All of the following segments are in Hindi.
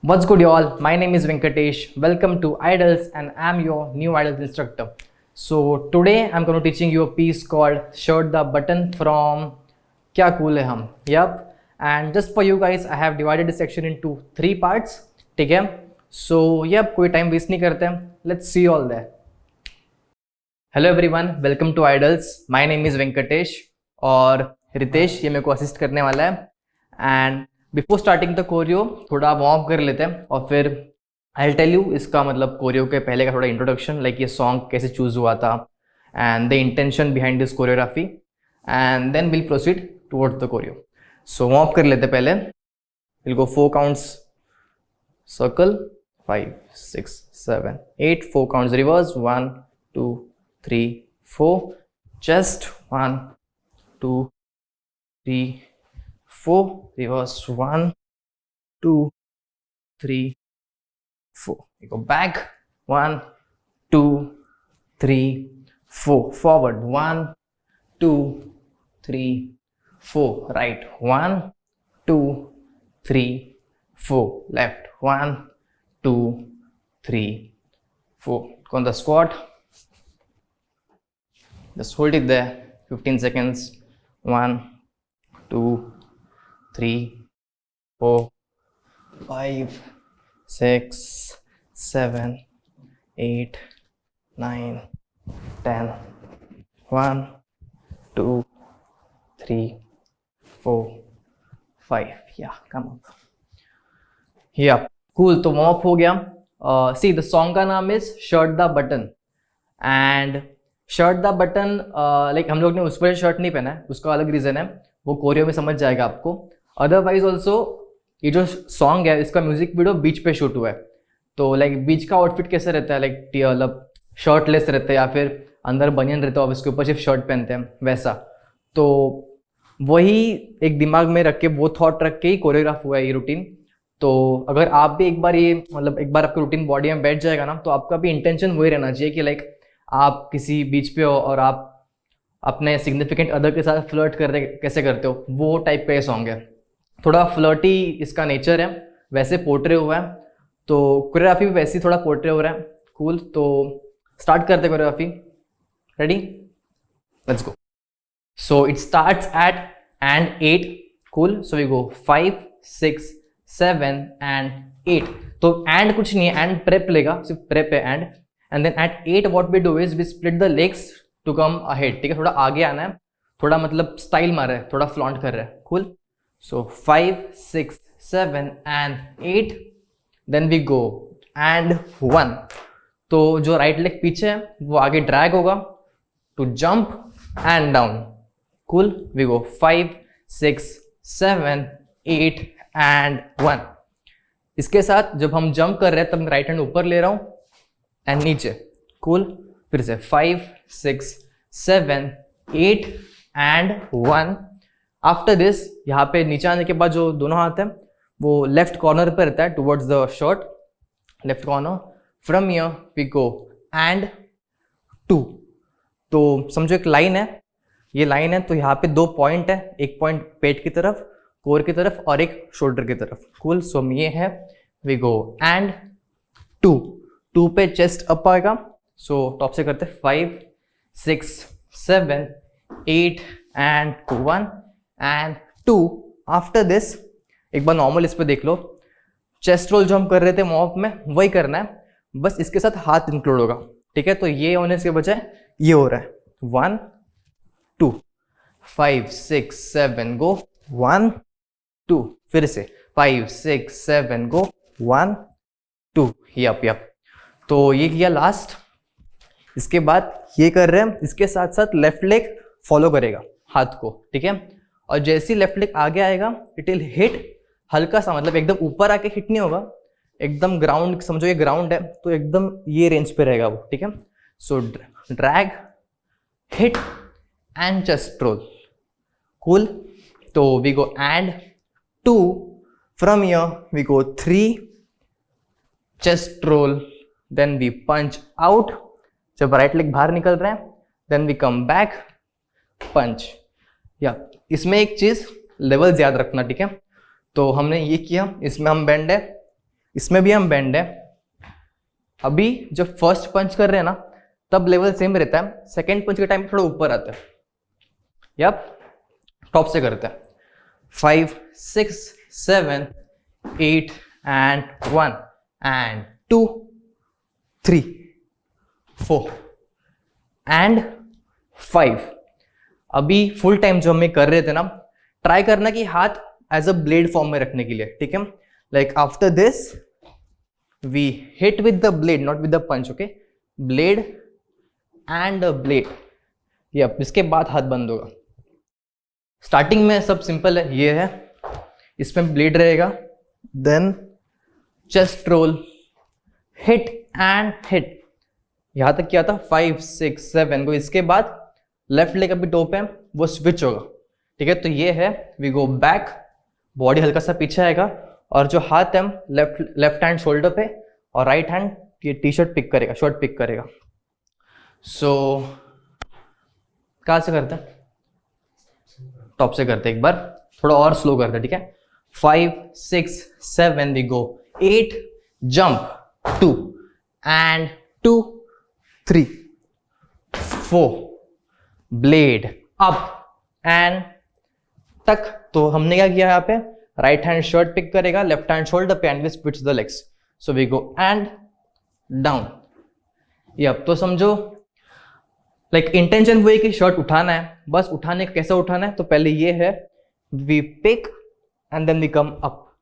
What's good, y'all? My name is Venkatesh. Welcome to Idols, and I'm your new Idols instructor. So today I'm going to teaching you a piece called "Shirt the Button" from "Kya Cool Hai Hum." Yep. And just for you guys, I have divided this section into 3 parts. ठीक है? So yep, कोई time waste नहीं करते हैं. Let's see you all there. Hello everyone, welcome to Idols. My name is Venkatesh और रितेश ये मेरे को असिस्ट करने वाला है. And before starting the chorio थोड़ा वार्म अप कर लेते हैं और फिर आई विल टेल यू इसका मतलब कोरियो के पहले का थोड़ा इंट्रोडक्शन, लाइक ये सॉन्ग कैसे चूज हुआ था and the intention behind this choreography, and then will proceed towards the choreo. So warm up कर लेते हैं पहले. Will go 4 counts circle, 5 6 7 8, 4 counts reverse, 1 2 3 4, chest 1 2 3 4, reverse 1 2 3 4. You go back 1 2 3 4, forward 1 2 3 4, right 1 2 3 4, left 1 2 3 4. Go on the squat, just hold it there 15 seconds. 1 2 3 4 5 6 7 8 9 10. 1 2 3 4 5. Yeah, come up. Yeah, cool. तो वार्म अप हो गया. सी द सॉन्ग का नाम is shirt the button. And shirt the button like हम लोग ने उस पर शर्ट नहीं पहना है, उसका अलग रीज़न है, वो कोरियो में समझ जाएगा आपको. अदरवाइज ऑल्सो ये जो सॉन्ग है इसका म्यूजिक वीडियो बीच पे शूट हुआ है. तो लाइक बीच का आउटफिट कैसे रहता है, लाइक मतलब शर्टलेस रहते हैं या फिर अंदर बनियन रहता है और उसके ऊपर सिर्फ शर्ट पहनते हैं वैसा. तो वही एक दिमाग में रख के, वो थॉट रख के ही कोरियोग्राफ हुआ है ये रूटीन. तो अगर आप भी एक बार ये मतलब एक बार आपका रूटीन बॉडी में बैठ जाएगा ना, तो आपका भी इंटेंशन वही रहना चाहिए कि लाइक आप किसी बीच पे हो और आप अपने सिग्निफिकेंट अदर के साथ फ्लर्ट कर रहे कैसे करते हो, वो टाइप का ये सॉन्ग है. थोड़ा फ्लर्टी इसका नेचर है, वैसे पोर्ट्रे हुआ है. तो कोरियोग्राफी भी वैसे ही थोड़ा पोर्ट्रे हो रहा है. कूल. तो स्टार्ट करते choreography. Ready, let's go. So it starts at and 8. Cool. So we go 5 6 7 and 8. तो एंड कुछ नहीं है, एंड प्रेप लेगा, सिर्फ प्रेप है and. And then at 8 what we do is we split the legs to come ahead. ठीक है, थोड़ा आगे आना है, थोड़ा मतलब स्टाइल मार रहा है, थोड़ा फ्लॉन्ट कर रहा है. Cool. So 5 6 7 and 8. Then we go and 1. तो जो राइट लेग पीछे है वो आगे ड्रैग होगा to jump and down. Cool. We go 5 6 7 8 and 1. इसके साथ जब हम जंप कर रहे हैं तब मैं राइट हैंड ऊपर ले रहा हूं एंड नीचे. कूल. फिर से 5 6 7 8 एंड 1. आफ्टर दिस यहाँ पे नीचे आने के बाद जो दोनों हाथ है वो लेफ्ट कॉर्नर पे रहता है towards the shirt, left corner. From here we go and 2. तो समझो एक लाइन है, ये लाइन है, तो यहाँ पे 2 पॉइंट है, एक पॉइंट पेट की तरफ, कोर की तरफ, और एक शोल्डर की तरफ. कूल. सो ये है, वी गो एंड 2. 2 पे चेस्ट अप आएगा. सो टॉप से करते 5 6 7 8 एंड 1 एंड 2. आफ्टर दिस एक बार नॉर्मल इस पे देख लो, चेस्ट रोल जो हम कर रहे थे मॉप में वही करना है, बस इसके साथ हाथ इंक्लूड होगा. ठीक है, तो ये होने के बजाय ये हो रहा है. 1 2 5 6 7 गो 1 2. फिर से 5 6 7 गो 1 2. Yup yup. तो ये किया लास्ट. इसके बाद ये कर रहे हैं, इसके साथ साथ लेफ्ट लेग फॉलो करेगा हाथ को. ठीक है, और जैसे ही लेफ्ट लेग आगे आएगा इट विल हिट हल्का सा, मतलब एकदम ऊपर आके हिट नहीं होगा, एकदम ग्राउंड, समझो ये ग्राउंड है तो एकदम ये रेंज पे रहेगा वो. ठीक है, so drag hit and chest roll. Cool. तो we go and 2. From here we go 3 chest roll. Then we punch out. जब राइट लेग बाहर निकल रहे हैं then we come back punch. या इसमें एक चीज लेवल्स याद रखना. ठीक है, तो हमने ये किया, इसमें हम बेंड है इसमें भी हम बेंड है। अभी जब फर्स्ट पंच कर रहे हैं ना तब लेवल सेम रहता है, सेकेंड पंच के टाइम थोड़ा ऊपर आता है। यप, टॉप से करते हैं। 5 6 7 8 एंड 1 एंड 2 3 4 एंड 5। अभी फुल टाइम जो हम कर रहे थे ना, ट्राई करना कि हाथ एज अ ब्लेड फॉर्म में रखने के लिए, ठीक है। Like after this we hit with the blade, not with the punch, okay. Blade and blade, yup. इसके बाद हाथ बंद होगा। स्टार्टिंग में सब सिंपल है, ये है, इसमें ब्लेड रहेगा, then chest roll, hit and hit. यहां तक क्या था 5 6 7 को। इसके बाद लेफ्ट लेग अभी टो पे है, वो स्विच होगा, ठीक है। तो ये है, वी गो बैक, बॉडी हल्का सा पीछे आएगा, और जो हाथ है लेफ्ट हैंड शोल्डर पे, और राइट हैंड ये टी शर्ट पिक करेगा, शर्ट पिक करेगा। सो कहाँ से करते हैं? टॉप से करते हैं। एक बार थोड़ा और स्लो करते हैं, ठीक है। 5 6 7 we go, 8 jump, 2 and 2 3 4 blade up and तक। तो हमने क्या किया यहाँ पे, राइट हैंड शर्ट पिक करेगा, लेफ्ट हैंड शोल्डर पे, and we switch the legs. So we go and down. Yup, तो समझो लाइक इंटेंशन वो है कि शर्ट उठाना है, बस उठाने का कैसे उठाना है। तो पहले ये है, we pick and then we come up.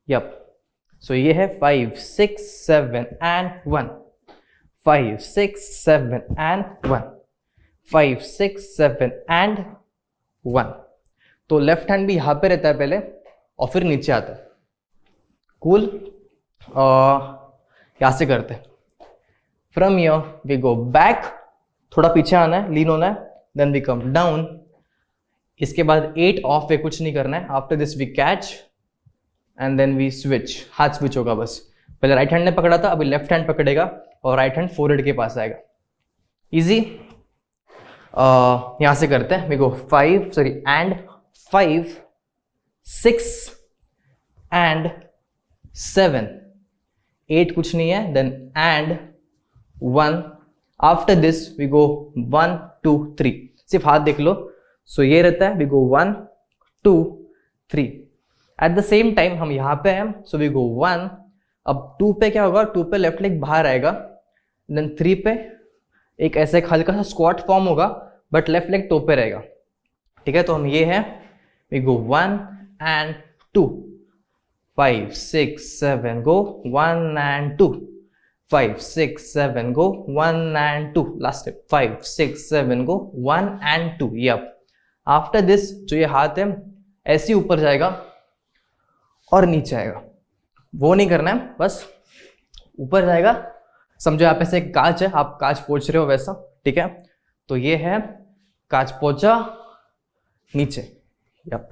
Yup, so ये है 5 6 7 एंड 1, 5 6 7 एंड 1, 5 6 7 एंड 1। तो लेफ्ट हैंड भी यहां पे रहता है पहले, और फिर नीचे आता है। कूल। यहां से करते हैं। From here we go back, थोड़ा पीछे आना है, लीन होना है, देन वी कम डाउन। इसके बाद 8 ऑफ है, कुछ नहीं करना है। After this we catch and then we switch, हाथ स्विच होगा बस। पहले राइट हैंड ने पकड़ा था, अभी लेफ्ट हैंड पकड़ेगा और राइट हैंड फोरहेड के पास आएगा। इजी। यहां से करते हैं। वी गो 5 6 एंड 7, 8 कुछ नहीं है, then and 1। After this we go 1 2 3, सिर्फ हाथ देख लो। सो ये रहता है, we go 1 2 3। At the same time हम यहां पे हैं, सो वी गो 1। अब 2 पे क्या होगा, 2 पे लेफ्ट लेग बाहर आएगा, देन 3 पे एक ऐसे हल्का सा स्क्वाट फॉर्म होगा, बट लेफ्ट लेग टो पे रहेगा, ठीक है। तो हम ये है, we go 1 and 2, 5 6 7 go 1 and 2, 5 6 7 go 1 and 2, last step 5 6 7 go 1 and 2। Yup, after this जो ये हाथ है ऐसे ही ऊपर जाएगा और नीचे आएगा, वो नहीं करना है, बस ऊपर जाएगा। समझो यहाँ पे से एक कांच है, आप कांच पोंछ रहे हो वैसा, ठीक है। तो ये है कांच पोंछा, नीचे। यप,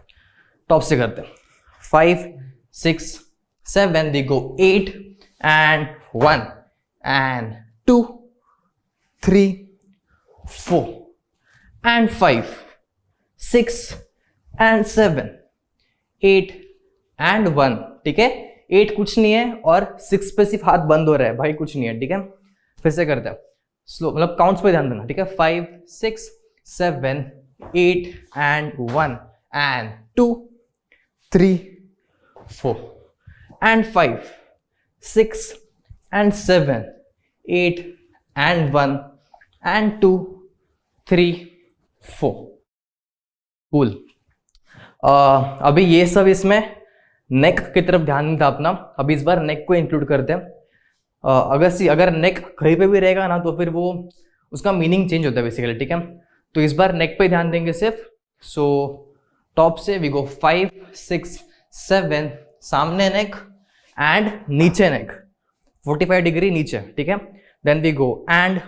टॉप से करते हैं। 5 6 7 we go 8 and 1 and 2 3 4 and 5 6 and 7 8 and 1, ठीक है। 8 कुछ नहीं है और 6 पे सिर्फ हाथ बंद हो रहा है, भाई कुछ नहीं है, ठीक है। फिर से करते हैं स्लो, मतलब काउंट्स पे ध्यान देना, ठीक है। 5 6 7 8 and 1 and 2 3 4 and 5 6 and 7 8 and 1 and 2 3 4। Cool. अभी ये सब इसमें नेक की तरफ ध्यान नहीं था अपना, अभी इस बार नेक को इंक्लूड करते हैं। अगर नेक कहीं पे भी रहेगा ना तो फिर वो उसका मीनिंग चेंज होता है बेसिकली, ठीक है। तो इस बार नेक पे ध्यान देंगे सिर्फ। सो टॉप से वी गो 5 6 7, सामने नेक एंड नीचे नेक 45 डिग्री नीचे, ठीक है। देन वी गो एंड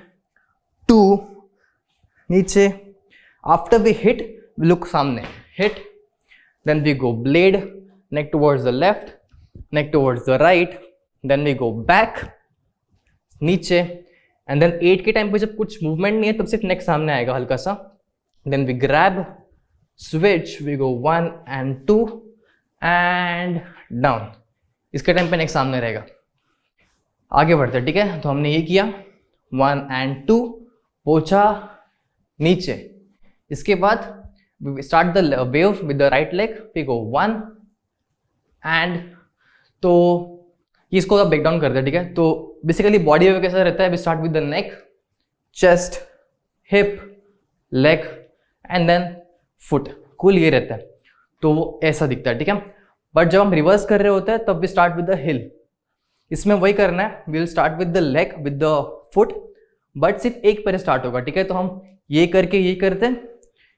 2 नीचे। After we hit we look सामने, hit, then we go blade, neck towards the left, neck towards the right, then we go back, नीचे, and then 8 के टाइम पे जब कुछ मूवमेंट नहीं है तब सिर्फ नेक सामने आएगा हल्का सा, then we grab, switch, we go 1 and 2 and down। इसके टाइम पे नेक सामने रहेगा। आगे बढ़ते हैं, ठीक है। तो हमने ये किया 1 and 2, पोछा नीचे। इसके बाद start the wave with the right leg, we go 1 and, तो इसको ब्रेक डाउन करते हैं, ठीक है। तो बेसिकली बॉडी वेव कैसा रहता है, we start with the neck, chest, hip, leg and then foot, कुल ये रहता है। तो वो ऐसा दिखता है, ठीक है। बट जब हम रिवर्स कर रहे होते हैं तब we start with the heel. इसमें वही करना है, we will start with the leg with the foot, but सिर्फ एक पैर स्टार्ट होगा, ठीक है। तो हम ये करके ये करते हैं,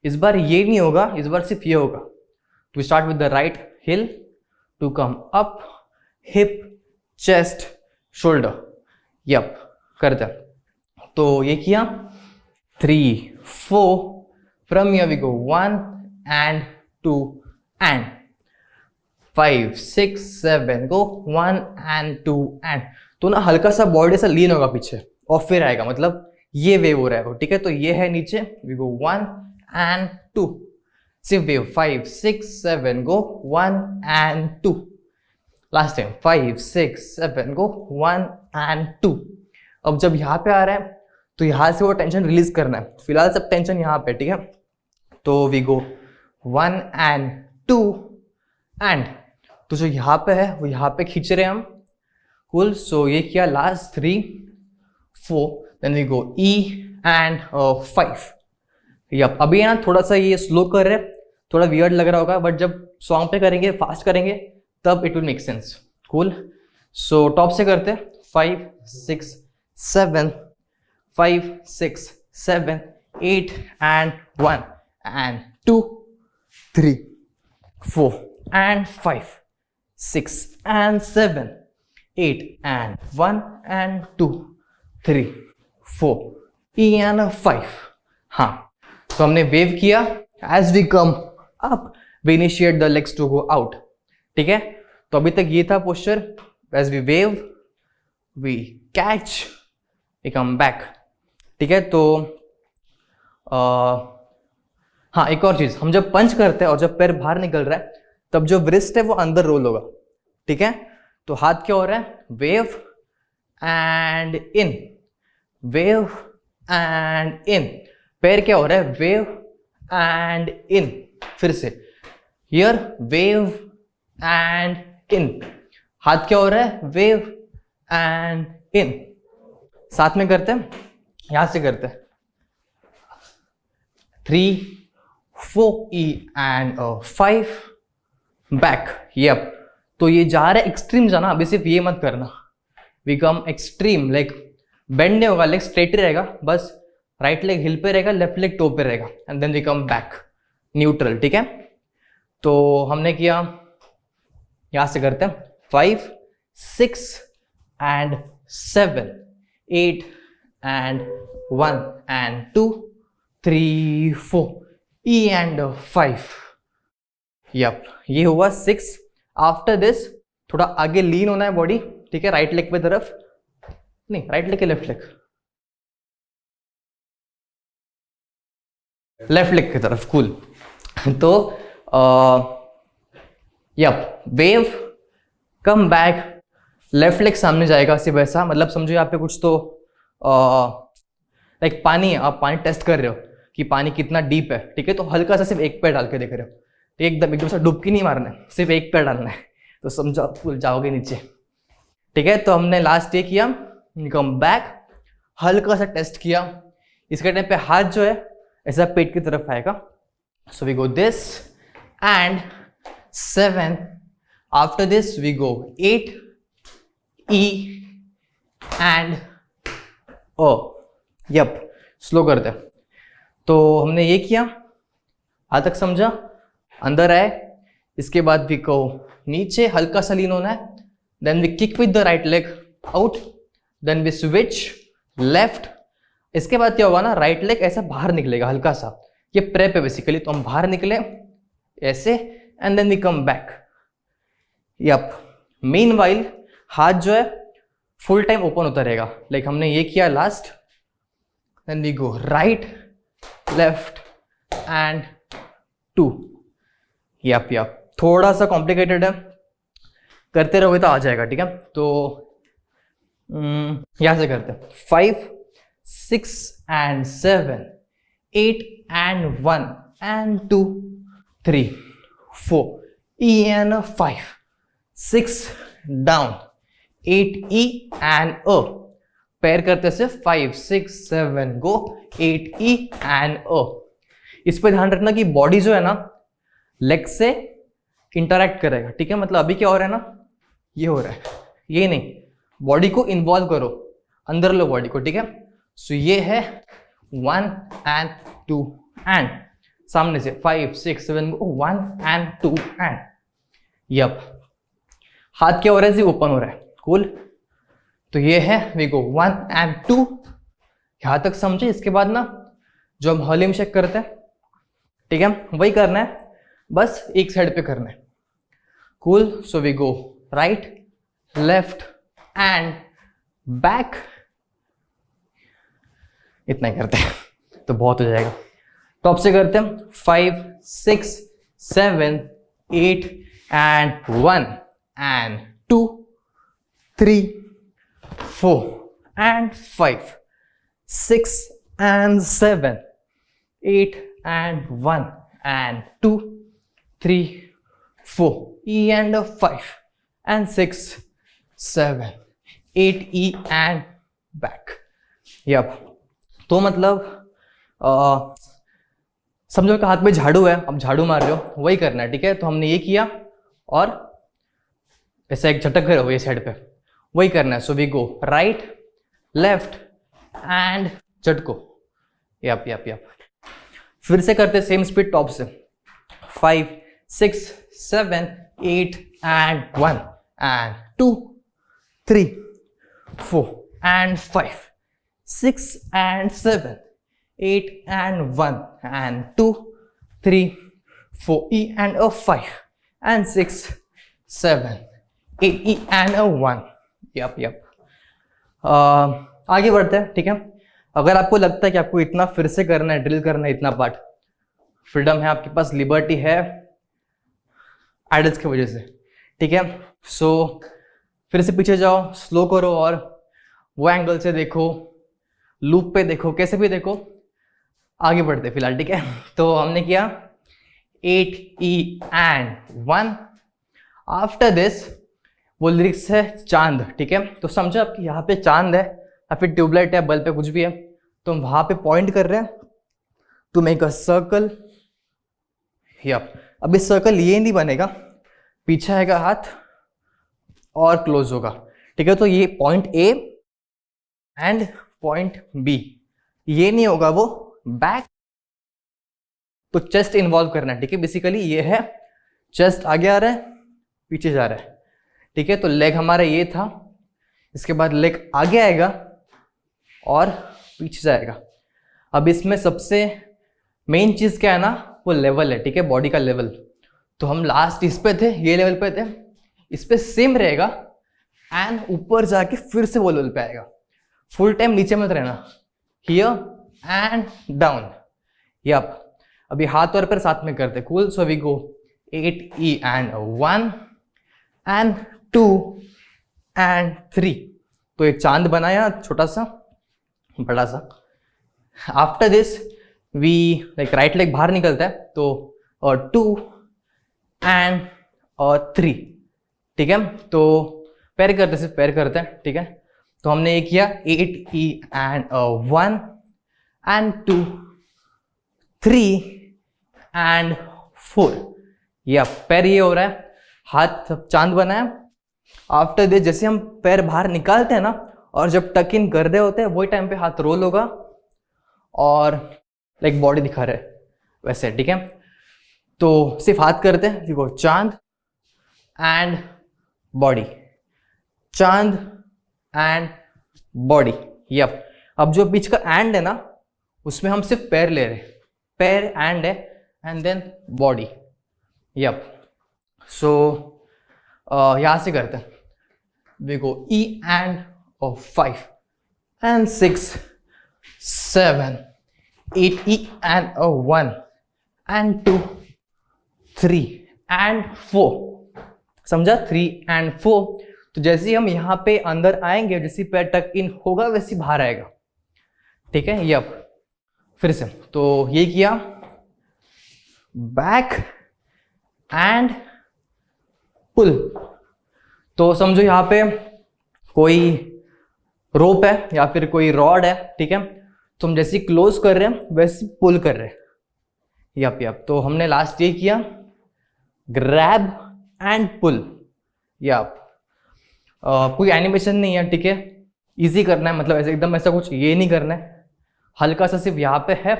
इस बार ये नहीं होगा, इस बार सिर्फ ये होगा। तो we start with the right heel to come up, hip, chest, shoulder, yup करते हैं। तो ये किया 3 4, from here we go 1 and 2 and 5 6 7, go 1 and 2 and। तो ना हल्का सा बॉडी सा लीन होगा पीछे और फिर आएगा, मतलब ये वेव हो रहा है, ठीक है। तो ये है नीचे, वी गो 1 and 2, सिर्फ wave 5 6 7, go 1 and 2, last time 5 6 7, go 1 and 2। अब जब यहाँ पे आ रहा है तो यहाँ से वो टेंशन रिलीज करना है, फिलहाल सब टेंशन यहाँ पे, ठीक है। तो वी गो 1 and 2 and, तो जो यहाँ पे है वो यहाँ पे खींच रहे हैं हम, कुल। सो ये किया last 3 4, then we go E and 5। Yup, अभी है ना थोड़ा सा ये स्लो कर रहे हैं, थोड़ा वियर्ड लग रहा होगा, बट जब सॉन्ग पे करेंगे, फास्ट करेंगे, तब it will make sense, cool. So top से करते हैं 5 6 7, 5 6 7 8 and 1 and 2 3 4 and 5 6 and 7 8 and 1 and 2 3 4 E and 5। हाँ, तो हमने वेव किया, as we come up we initiate the legs to go out, ठीक है। तो अभी तक ये था posture, as we wave we catch we come back, ठीक है। तो हाँ, एक और चीज, हम जब पंच करते हैं और जब पैर बाहर निकल रहा है तब जो ब्रिस्ट है वो अंदर रोल होगा, ठीक है। तो हाथ क्या हो रहा है, wave and in, wave and in. पैर क्या हो रहा है, वेव एंड इन, फिर से हियर वेव एंड इन। हाथ क्या हो रहा है, वेव एंड इन। साथ में करते हैं, यहां से करते हैं 3 4 E and 5 बैक, यप। तो ये जा रहा है एक्सट्रीम जाना, अभी सिर्फ ये मत करना, we come extreme, like bend नहीं होगा, लेग स्ट्रेट रहेगा, बस राइट लेग हिल पे रहेगा, लेफ्ट लेग टो पे रहेगा, and then we come back neutral, ठीक है। तो हमने किया, यहां से करते हैं 5 6 and 7 8 and 1 and 2 3 4 E and 5, yup. ये हुआ 6। आफ्टर दिस थोड़ा आगे लीन होना है बॉडी, ठीक है, राइट लेग पे तरफ, नहीं राइट लेग के लेफ्ट लेग, लेफ्ट लेग की तरफ, कूल। तो yup, wave come back, left leg सामने जाएगा, सिर्फ ऐसा, मतलब समझो यहाँ पे कुछ तो लाइक पानी है, आप पानी टेस्ट कर रहे हो कि पानी कितना डीप है, ठीक है। तो हल्का सा सिर्फ एक पैर डाल के देख रहे हो, एकदम सा डुबकी नहीं मारना है, सिर्फ एक पैर डालना है, तो समझो आप फुल जाओगे नीचे, ठीक है। तो हमने लास्ट ये किया, कम बैक, हल्का सा टेस्ट किया। इसके टाइम पे हाथ जो है ऐसा पेट की तरफ आएगा, so we go this and 7, after this we go 8 E and O, yup, slow करते हैं। तो हमने ये किया, आज तक समझा, अंदर आए, इसके बाद वी गो नीचे, हल्का सा लीन होना है, then we kick with the right leg out, then we switch left. इसके बाद क्या होगा ना, राइट लेग ऐसा बाहर निकलेगा हल्का सा, ये प्रेप है बेसिकली, तो हम बाहर निकले ऐसे, and then we come back, yup. Meanwhile हाथ जो है फुल टाइम ओपन होता रहेगा, लाइक हमने ये किया last, then we go right left and 2, yup yup. थोड़ा सा कॉम्प्लिकेटेड है, करते रहोगे तो आ जाएगा, ठीक है। तो यहां से करते हैं 5 6 and 7 8 and 1 and 2 3 4 E and a 5 6 down 8 E and a पैर करते से 5 6 7 गो 8 E and a। इस पे ध्यान रखना कि बॉडी जो है ना लेग से इंटरैक्ट करेगा, ठीक है। मतलब अभी क्या हो रहा है ना, ये हो रहा है, ये नहीं, बॉडी को इन्वॉल्व करो, अंदर लो बॉडी को, ठीक है। सो ये है 1 and 2 and सामने से 5 6 7 1 and 2 and यप। हाथ क्या हो रहा है, सिर्फ ओपन हो रहा है, कूल। तो ये है वी गो 1 and 2, यहां तक समझे। इसके बाद ना जो हम हॉलीम शेक करते हैं, ठीक है, वही करना है, बस एक साइड पे करना है, cool. So we go right left and back, इतना ही करते हैं तो बहुत हो जाएगा। टॉप से करते हैं 5 6 7 8 and 1 and 2 3 4 and 5 6 and 7 8 and 1 and 2 3 4 E and a 5 and 6 7 8 E and back, yup. तो मतलब समझो कि हाथ में झाड़ू है, अब झाड़ू मार रहे हो, वही करना है, ठीक है। तो हमने ये किया और ऐसा एक झटक रहे हो ये साइड पे, वही करना है। So we go right left and झटको, यप यप यप। फिर से करते सेम स्पीड टॉप से 5 6 7 8 and 1 and 2 3 4 and 5 6 and 7 8 and 1 and 2 3 4 E and a 5 and 6 7 8 E and a 1, yup yup. आगे बढ़ते हैं, ठीक है। अगर आपको लगता है कि आपको इतना फिर से करना है, ड्रिल करना है इतना पार्ट, फ्रीडम है आपके पास, लिबर्टी है एडल्ट्स की वजह से, ठीक है। सो फिर से पीछे जाओ, स्लो करो और वो एंगल से देखो, लूप पे देखो, कैसे भी देखो, आगे बढ़ते फिलहाल, ठीक है। तो हमने किया 8 E and 1। आफ्टर दिस वो लिरिक्स है चांद, ठीक है। तो समझो आपकी यहाँ पे चांद है या फिर ट्यूबलाइट है, बल्ब पे कुछ भी है, तो हम वहां पे पॉइंट कर रहे हैं to make a circle, yup. अब इस सर्कल ये नहीं बनेगा, पीछे आएगा हाथ और क्लोज होगा, ठीक है। तो ये point A and point B, ये नहीं होगा, वो बैक। तो चेस्ट इन्वॉल्व करना है, ठीक है। बेसिकली ये है चेस्ट आगे आ रहा है, पीछे जा रहा है, ठीक है। तो लेग हमारा ये था, इसके बाद लेग आगे आएगा और पीछे जाएगा। अब इसमें सबसे मेन चीज क्या है ना, वो लेवल है, ठीक है, बॉडी का लेवल। तो हम लास्ट इस पे थे, ये लेवल पे थे, इस पे सेम रहेगा एंड ऊपर जाके फिर से वो लेवल पे आएगा। फुल टाइम नीचे मत रहना, हियर एंड डाउन, यप। अभी हाथ और पैर साथ में करते, cool. So we go 8 E and 1 and 2 and 3। तो एक चांद बनाया, छोटा सा बड़ा सा। After this we like right leg बाहर निकलता है, तो 2 and 3, ठीक है। तो पैर करते, सिर्फ पैर करते हैं, ठीक है। तो हमने ये किया 8 E and 1 and 2 3 and 4, या पैर ये हो रहा है, हाथ चांद बना है। आफ्टर दिस जैसे हम पैर बाहर निकालते हैं ना, और जब टक इन कर रहे होते हैं, वही टाइम पे हाथ रोल होगा और लाइक बॉडी दिखा रहे वैसे, ठीक है। तो सिर्फ हाथ करते हैं, देखो चांद एंड बॉडी, चांद एंड बॉडी, यप। अब जो बीच का एंड है ना, उसमें हम सिर्फ पैर ले रहे हैं, पैर एंड है एंड देन बॉडी, यप। सो यहां से करते हैं, we go E and 5 and 6 7 8 E and 1 and 2 3 and 4 समझा? 3 and 4। तो जैसे ही हम यहाँ पे अंदर आएंगे, जैसे पैर टक इन होगा वैसे बाहर आएगा, ठीक है? ये अब फिर से तो ये किया, बैक एंड पुल। तो समझो यहाँ पे कोई रोप है या फिर कोई रॉड है, ठीक है? तो हम जैसे क्लोज कर रहे हैं वैसे पुल कर रहे हैं। यप। तो हमने लास्ट ये किया, ग्रैब एंड पुल। यप। कोई एनिमेशन नहीं है, ठीक है? इजी करना है, मतलब ऐसे एकदम ऐसा कुछ ये नहीं करना है, हल्का सा सिर्फ यहाँ पे है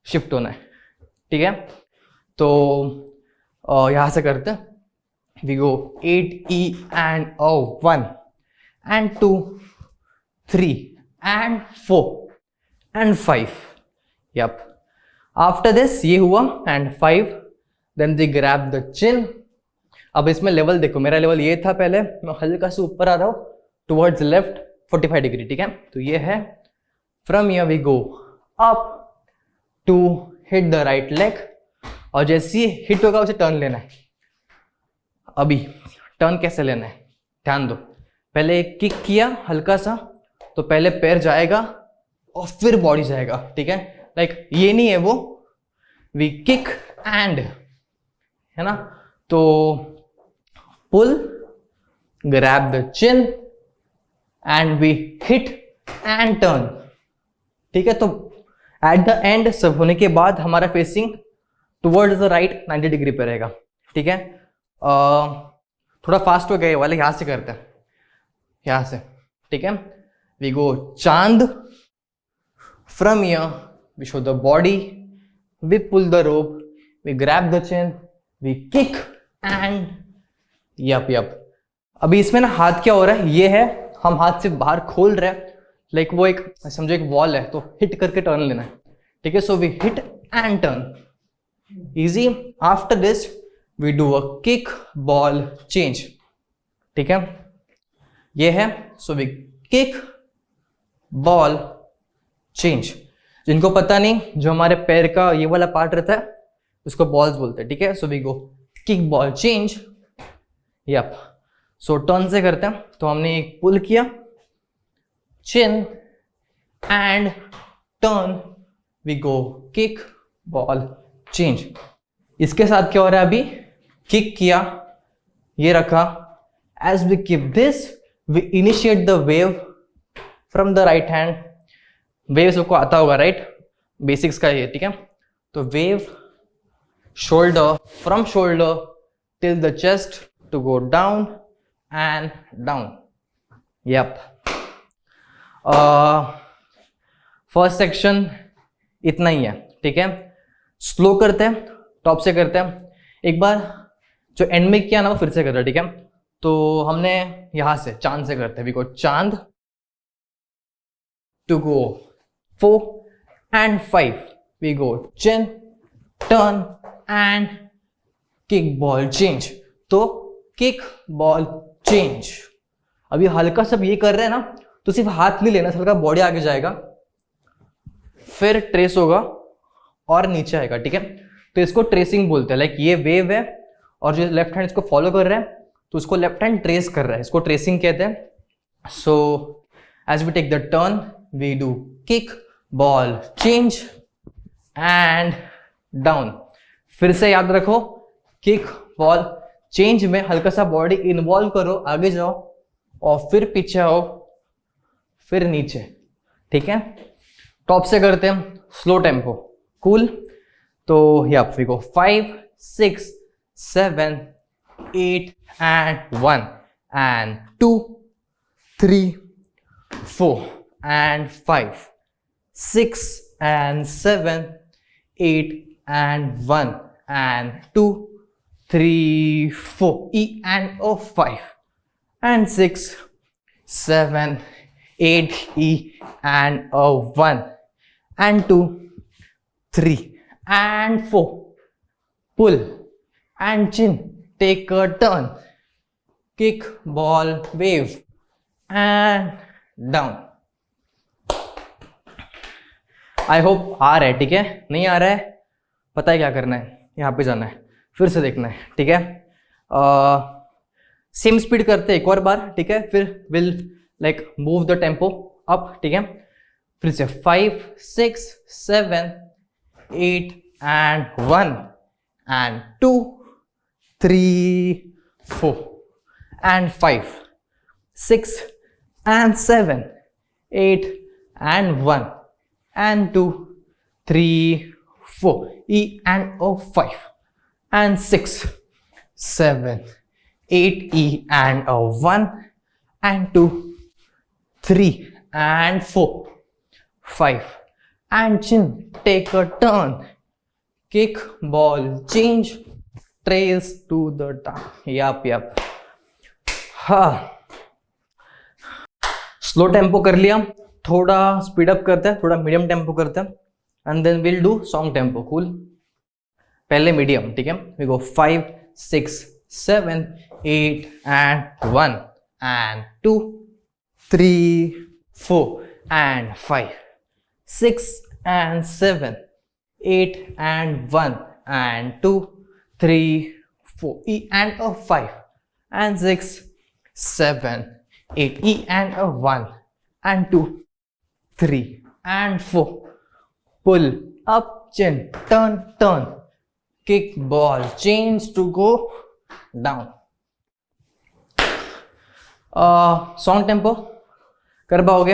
शिफ्ट होना है, ठीक है? तो यहाँ से करते हैं, we go 8E and 1 and 2 3 and 4 and 5। yep। After this ये हुआ and 5, then they grab the chin। अब इसमें लेवल देखो, मेरा लेवल ये था पहले, मैं हल्का से ऊपर आ रहा हूँ टुवर्ड्स लेफ्ट 45 डिग्री, ठीक है? तो ये है, from here we go up to hit the right leg, और जैसे ही हिट होगा उसे टर्न लेना है। अभी टर्न कैसे लेना है ध्यान दो, पहले एक किक किया हल्का सा, तो पहले पैर जाएगा और फिर बॉडी जाएगा, ठीक है? लाइक ये नहीं है वो, वी किक एंड, है ना? तो pull, grab the chin and we hit and turn, ठीक है? तो एट द एंड सब होने के बाद हमारा facing towards the right 90 degree पे रहेगा, ठीक है? थोड़ा फास्ट हो गया ये वाले, यहां से करते हैं, यहां से, ठीक है? वी गो चांद, from here we show the body, we pull the rope, we grab the chain, we kick and yup. अभी इसमें ना हाथ क्या हो रहा है, ये है, हम हाथ से बाहर खोल रहे हैं, लाइक वो एक समझो एक वॉल है, तो हिट करके टर्न लेना है, ठीक है? So we hit and turn, easy. After this we do a kick ball change, ठीक है? ये है, so we kick ball change. जिनको पता नहीं, जो हमारे पैर का ये वाला पार्ट रहता है उसको बॉल्स बोलते हैं, ठीक है? So we go kick ball change. Yup. So turn से करते हैं, तो हमने एक पुल किया, chin and turn, we go kick ball change. इसके साथ क्या हो रहा है, अभी किक किया, ये रखा, as we keep this we initiate the wave from the right hand. Wave सबको आता होगा, राइट? बेसिक्स का ये, ठीक है? तो wave shoulder, from shoulder till the chest to go down and down. Yup. First section इतना ही है, ठीक है? स्लो करते हैं, टॉप से करते हैं। एक बार जो एंड में किया ना वो फिर से करते हैं, ठीक है? तो हमने यहां से चांद से करते हैं, वी गो चांद to go 4 and 5, we go chin, turn and kick ball change। तो kick ball change। अभी हल्का सब ये कर रहे हैं ना, तो सिर्फ हाथ नहीं लेना, हल्का बॉडी आगे जाएगा, फिर ट्रेस होगा और नीचे आएगा, ठीक है? तो इसको ट्रेसिंग बोलते हैं। लाइक ये वेव है और जो लेफ्ट हैंड इसको फॉलो कर रहा है तो उसको लेफ्ट हैंड ट्रेस कर रहा है, इसको ट्रेसिंग कहते हैं। So as we take the turn we do kick ball change and down. फिर से याद रखो, किक बॉल चेंज में हल्का सा बॉडी इन्वॉल्व करो, आगे जाओ और फिर पीछे आओ, फिर नीचे, ठीक है? टॉप से करते हैं, स्लो टेम्पो, कूल। तो yup, we go 5 6 7 8 and 1 and 2 3 4 and 5 6 and 7 8 and 1 and 2 3 4 E and O 5 and 6 7 8 E and O 1 and 2 3 and 4 pull and chin, take a turn, kick ball wave and down। I hope आ रहा है, ठीक है? नहीं आ रहा है, पता है क्या करना है, यहाँ पे जाना है, फिर से देखना है, ठीक है? सेम स्पीड करते हैं एक और बार, ठीक है, फिर will like move the tempo up, ठीक है। फिर से 5 6 7 8 and 1 and 2 3 4 and 5 6 and 7 8 and 1 and 2 3 4 E and O 5 and 6 7 8 E and O 1 and 2 3 and 4 5 and chin, take a turn, kick, ball, change, trace to the down. Yup. हाँ, स्लो टेम्पो कर लिया, थोड़ा स्पीड अप करते हैं, थोड़ा मीडियम टेम्पो करते हैं, and then will do song tempo. Cool, पहले मीडियम, ठीक है। We go 5 6 7 8 and 1 and 2 3 4 and 5 6 and 7 8 and 1 and 2 3 4 E and a 5 and 6 7 8 E and a 1 and 2 3 and 4 pull up, chin, turn, kick, ball, change to go down. Song tempo कर पाओगे?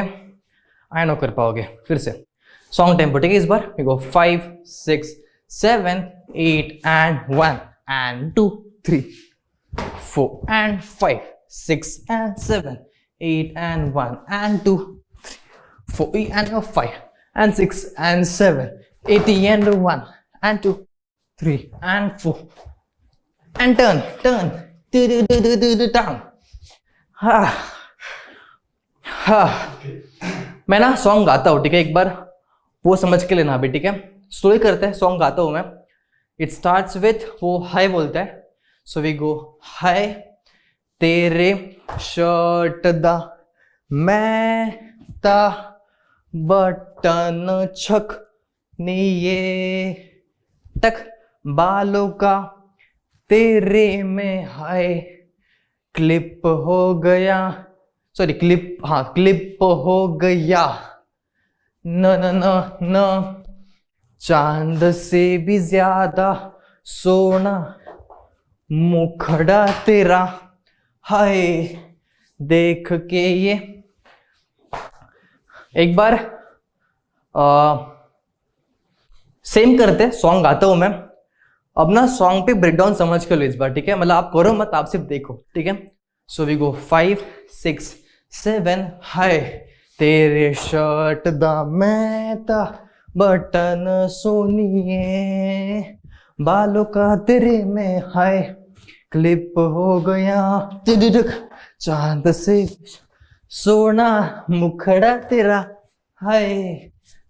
आई नो कर पाओगे। फिर से सॉन्ग टेम्पो, ठीक है। इस बार we go 5 6 7 8 and 1 and 2 3 4 and 5 6 and 7 8 and 1 and 2 3 4 E and a 5 and 6 and 7 8 E and a 1 and 2 3 and 4 and turn down. मैं ना सॉन्ग गाता हूँ, ठीक है, एक बार वो समझ के लेना अभी, ठीक है। स्लो ही करते हैं, सॉन्ग गाता हूँ मैं। इट स्टार्ट्स विथ, वो हाई बोलता है, सो वी गो हाय तेरे शर्ट दा मैं ता बटन छक नीये तक बालों का तेरे में हाय क्लिप हो गया, सॉरी क्लिप हो गया न न न न चांद से भी ज्यादा सोना मुखड़ा तेरा हाय देख के ये। एक बार सेम करते, सॉन्ग गाता हूं मैं। अब ना सॉन्ग पे ब्रेकडाउन समझ के लो इस बार, ठीक है। मतलब आप करो मत, आप सिर्फ देखो, ठीक है। सो वी गो 5 6 7 हाय तेरे शर्ट दा मैं ता बटन सोनिए बालों का तेरे में हाय क्लिप हो गया चांद से सोना मुखड़ा तेरा हाय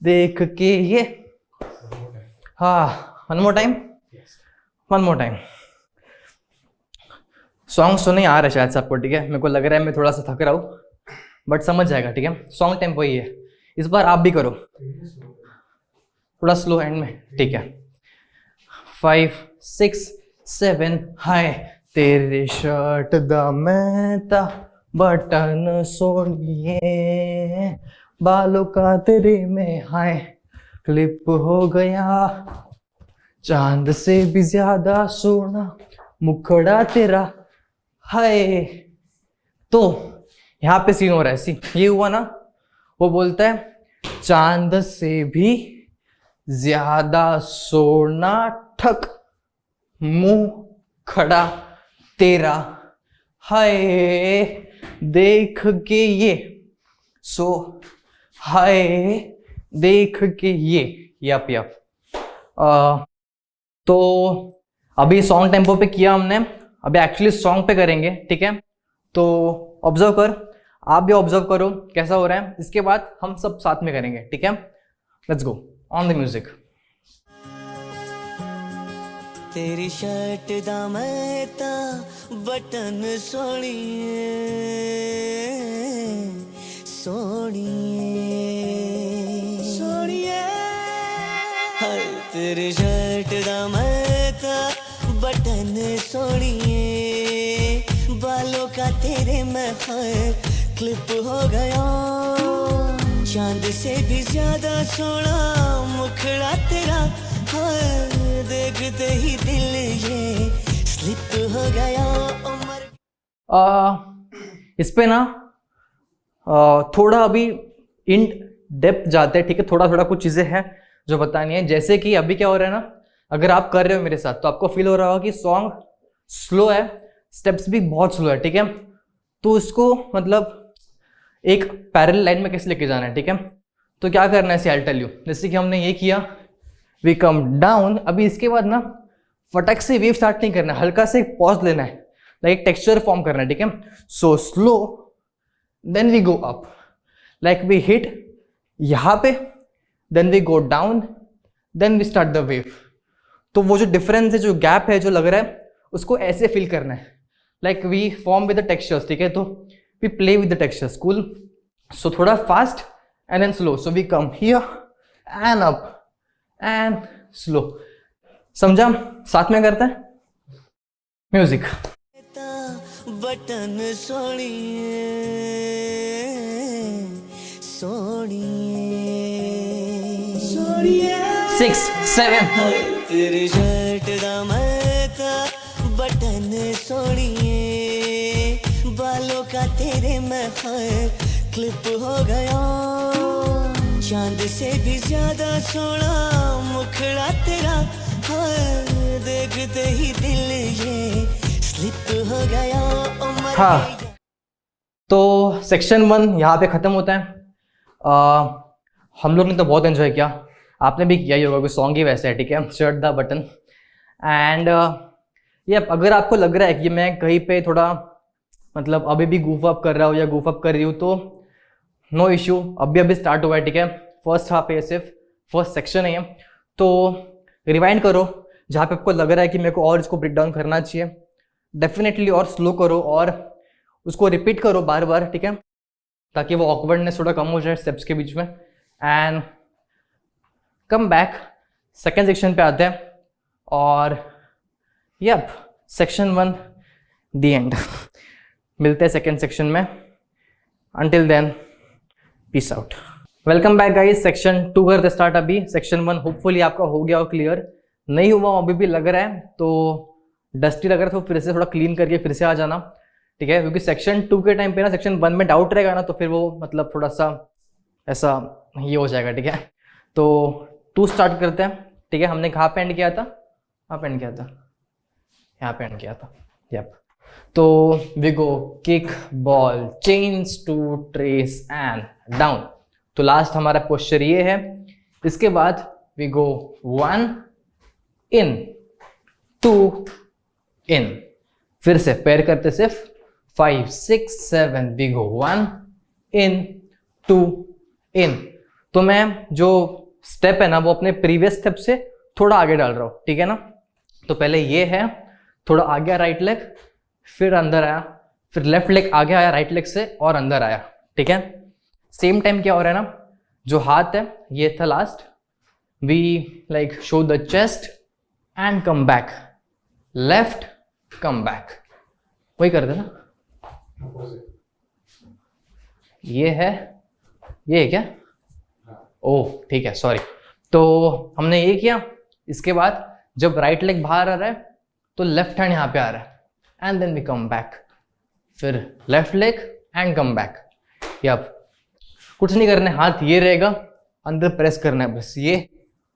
देख के ये। हाँ, वन मोर टाइम। सॉन्ग सुने आ रहा है शायद से आपको, ठीक है। मेरे को लग रहा है मैं थोड़ा सा थक रहा हूँ, बट समझ जाएगा, ठीक है। सॉन्ग टेम्पो ही है। इस बार आप भी करो थोड़ा स्लो एंड में, ठीक है। 5 6 7 हाय तेरे शर्ट दा मैं ता बटन सोनिए बालों का तेरे में हाय क्लिप हो गया चांद से भी ज्यादा सोना मुखड़ा तेरा हाय। तो यहाँ पे सीन हो रहा है, सी ये हुआ ना, वो बोलता है चांद से भी ज्यादा सोना ठक मुंह खड़ा तेरा हाय देख के ये, सो हाय देख के ये। यप तो अभी सॉन्ग टेम्पो पे किया हमने, अभी एक्चुअली सॉन्ग पे करेंगे, ठीक है। तो ऑब्जर्व कर, आप भी ऑब्जर्व करो कैसा हो रहा है। इसके बाद हम सब साथ में करेंगे, ठीक है। Let's go on the music. तेरी शर्ट दा मैं ता बटन सोनिए हर तेरी शर्ट दा मैं ता बटन सोनिए बालों तेरे मैं क्लिप हो गया, चांद से भी ज्यादा सोना मुखड़ा तेरा, देखते ही दिल ये स्लिप हो गया उमर। इस पे ना थोड़ा अभी इन डेप्थ जाते हैं, ठीक है। थोड़ा थोड़ा कुछ चीज़ें हैं जो बतानी है। जैसे कि अभी क्या हो रहा है ना, अगर आप कर रहे हो मेरे साथ तो आपको फील हो रहा होगा कि सॉन्ग स्लो है, स्टेप्स भी बहुत स्लो है, ठीक है। तो इसको मतलब एक पैरेलल लाइन में कैसे लेके जाना है, ठीक है। तो क्या करना है, सी आई टेल यू। जैसे कि हमने ये किया, वी कम डाउन। अभी इसके बाद ना फटक से वेव स्टार्ट नहीं करना है, हल्का से पॉज लेना है, लाइक टेक्सचर फॉर्म करना है, ठीक है। So slow, then we go up, like we hit यहाँ पे, then we go down, then we start the wave. तो वो जो डिफरेंस है, जो गैप है, जो लग रहा है, उसको ऐसे फील करना है, like we form with the textures, ठीक है। तो we play with the textures, cool. So थोड़ा fast and then slow. So we come here and up and slow. समझा? साथ में करते हैं म्यूजिक। बटन सोनिए सोनिए सोनिए 6 7 तेरी शर्ट दा मैं बटन सोनिए, बालों का तेरे मैं क्लिप हो गया, चांद से भी ज्यादा सोना मुखड़ा तेरा, देखते ही दिल ये स्लिप हो गया उमर। हाँ, तो सेक्शन 1 यहाँ पे ख़त्म होता है। हम लोग ने तो बहुत एंजॉय किया, आपने भी किया ही होगा, कोई सॉन्ग ही वैसे है, ठीक है। Shirt the button. एंड ये अगर आपको लग रहा है कि मैं कहीं पे थोड़ा मतलब अभी भी गूफ अप कर रहा हूँ या गूफ अप कर रही हूँ, तो नो इश्यू, अभी स्टार्ट हुआ है, ठीक है। फर्स्ट हाफ है, सिर्फ फर्स्ट सेक्शन है ये। तो रिवाइंड करो जहाँ पे आपको लग रहा है कि मेरे को और इसको ब्रेक डाउन करना चाहिए, डेफिनेटली, और स्लो करो और उसको रिपीट करो बार बार, ठीक है, ताकि वो ऑकवर्डनेस थोड़ा कम हो जाए स्टेप्स के बीच में। And come back, second section पे आते हैं और यप, सेक्शन 1 द एंड। मिलते हैं सेकेंड सेक्शन में। Until then, peace out. Welcome back guys, section 2 करते स्टार्ट। अभी सेक्शन 1 होपफुली आपका हो गया और क्लियर, नहीं हुआ अभी भी लग रहा है तो डस्टी लग रहा है, तो फिर से थोड़ा क्लीन करके फिर से आ जाना, ठीक है। क्योंकि सेक्शन 2 के टाइम पे ना सेक्शन 1 में डाउट रहेगा ना, तो फिर वो मतलब थोड़ा सा ऐसा ये हो जाएगा, ठीक है। तो 2 स्टार्ट करते हैं, ठीक है। हमने कहाँ पे एंड किया था? यहाँ पे एंड किया था, यहाँ पे एंड किया था, यप। तो we go kick ball change to trace and down. तो लास्ट हमारा पोस्चर ये है। इसके बाद वी गो 1 इन 2 इन, फिर से पैर करते सिर्फ 5 6 7 वी गो 1 इन 2 इन। तो मैं जो स्टेप है ना वो अपने प्रीवियस स्टेप से थोड़ा आगे डाल रहा हूँ, ठीक है ना। तो पहले ये है, थोड़ा आगे आया राइट लेग, फिर अंदर आया, फिर लेफ्ट लेग आगे आया राइट लेग से और अंदर आया, ठीक है। सेम टाइम क्या हो रहा है ना, जो हाथ है ये था last, we like show the chest and come back, left come back, वही कर देना। ये है क्या? ओह ठीक है, सॉरी। तो हमने ये किया। इसके बाद जब राइट लेग बाहर आ रहा है तो लेफ्ट हैंड यहाँ पे आ रहा है and then we come back, फिर left leg and come back. Yup, कुछ नहीं करना है, हाथ ये रहेगा, अंदर प्रेस करना है बस, ये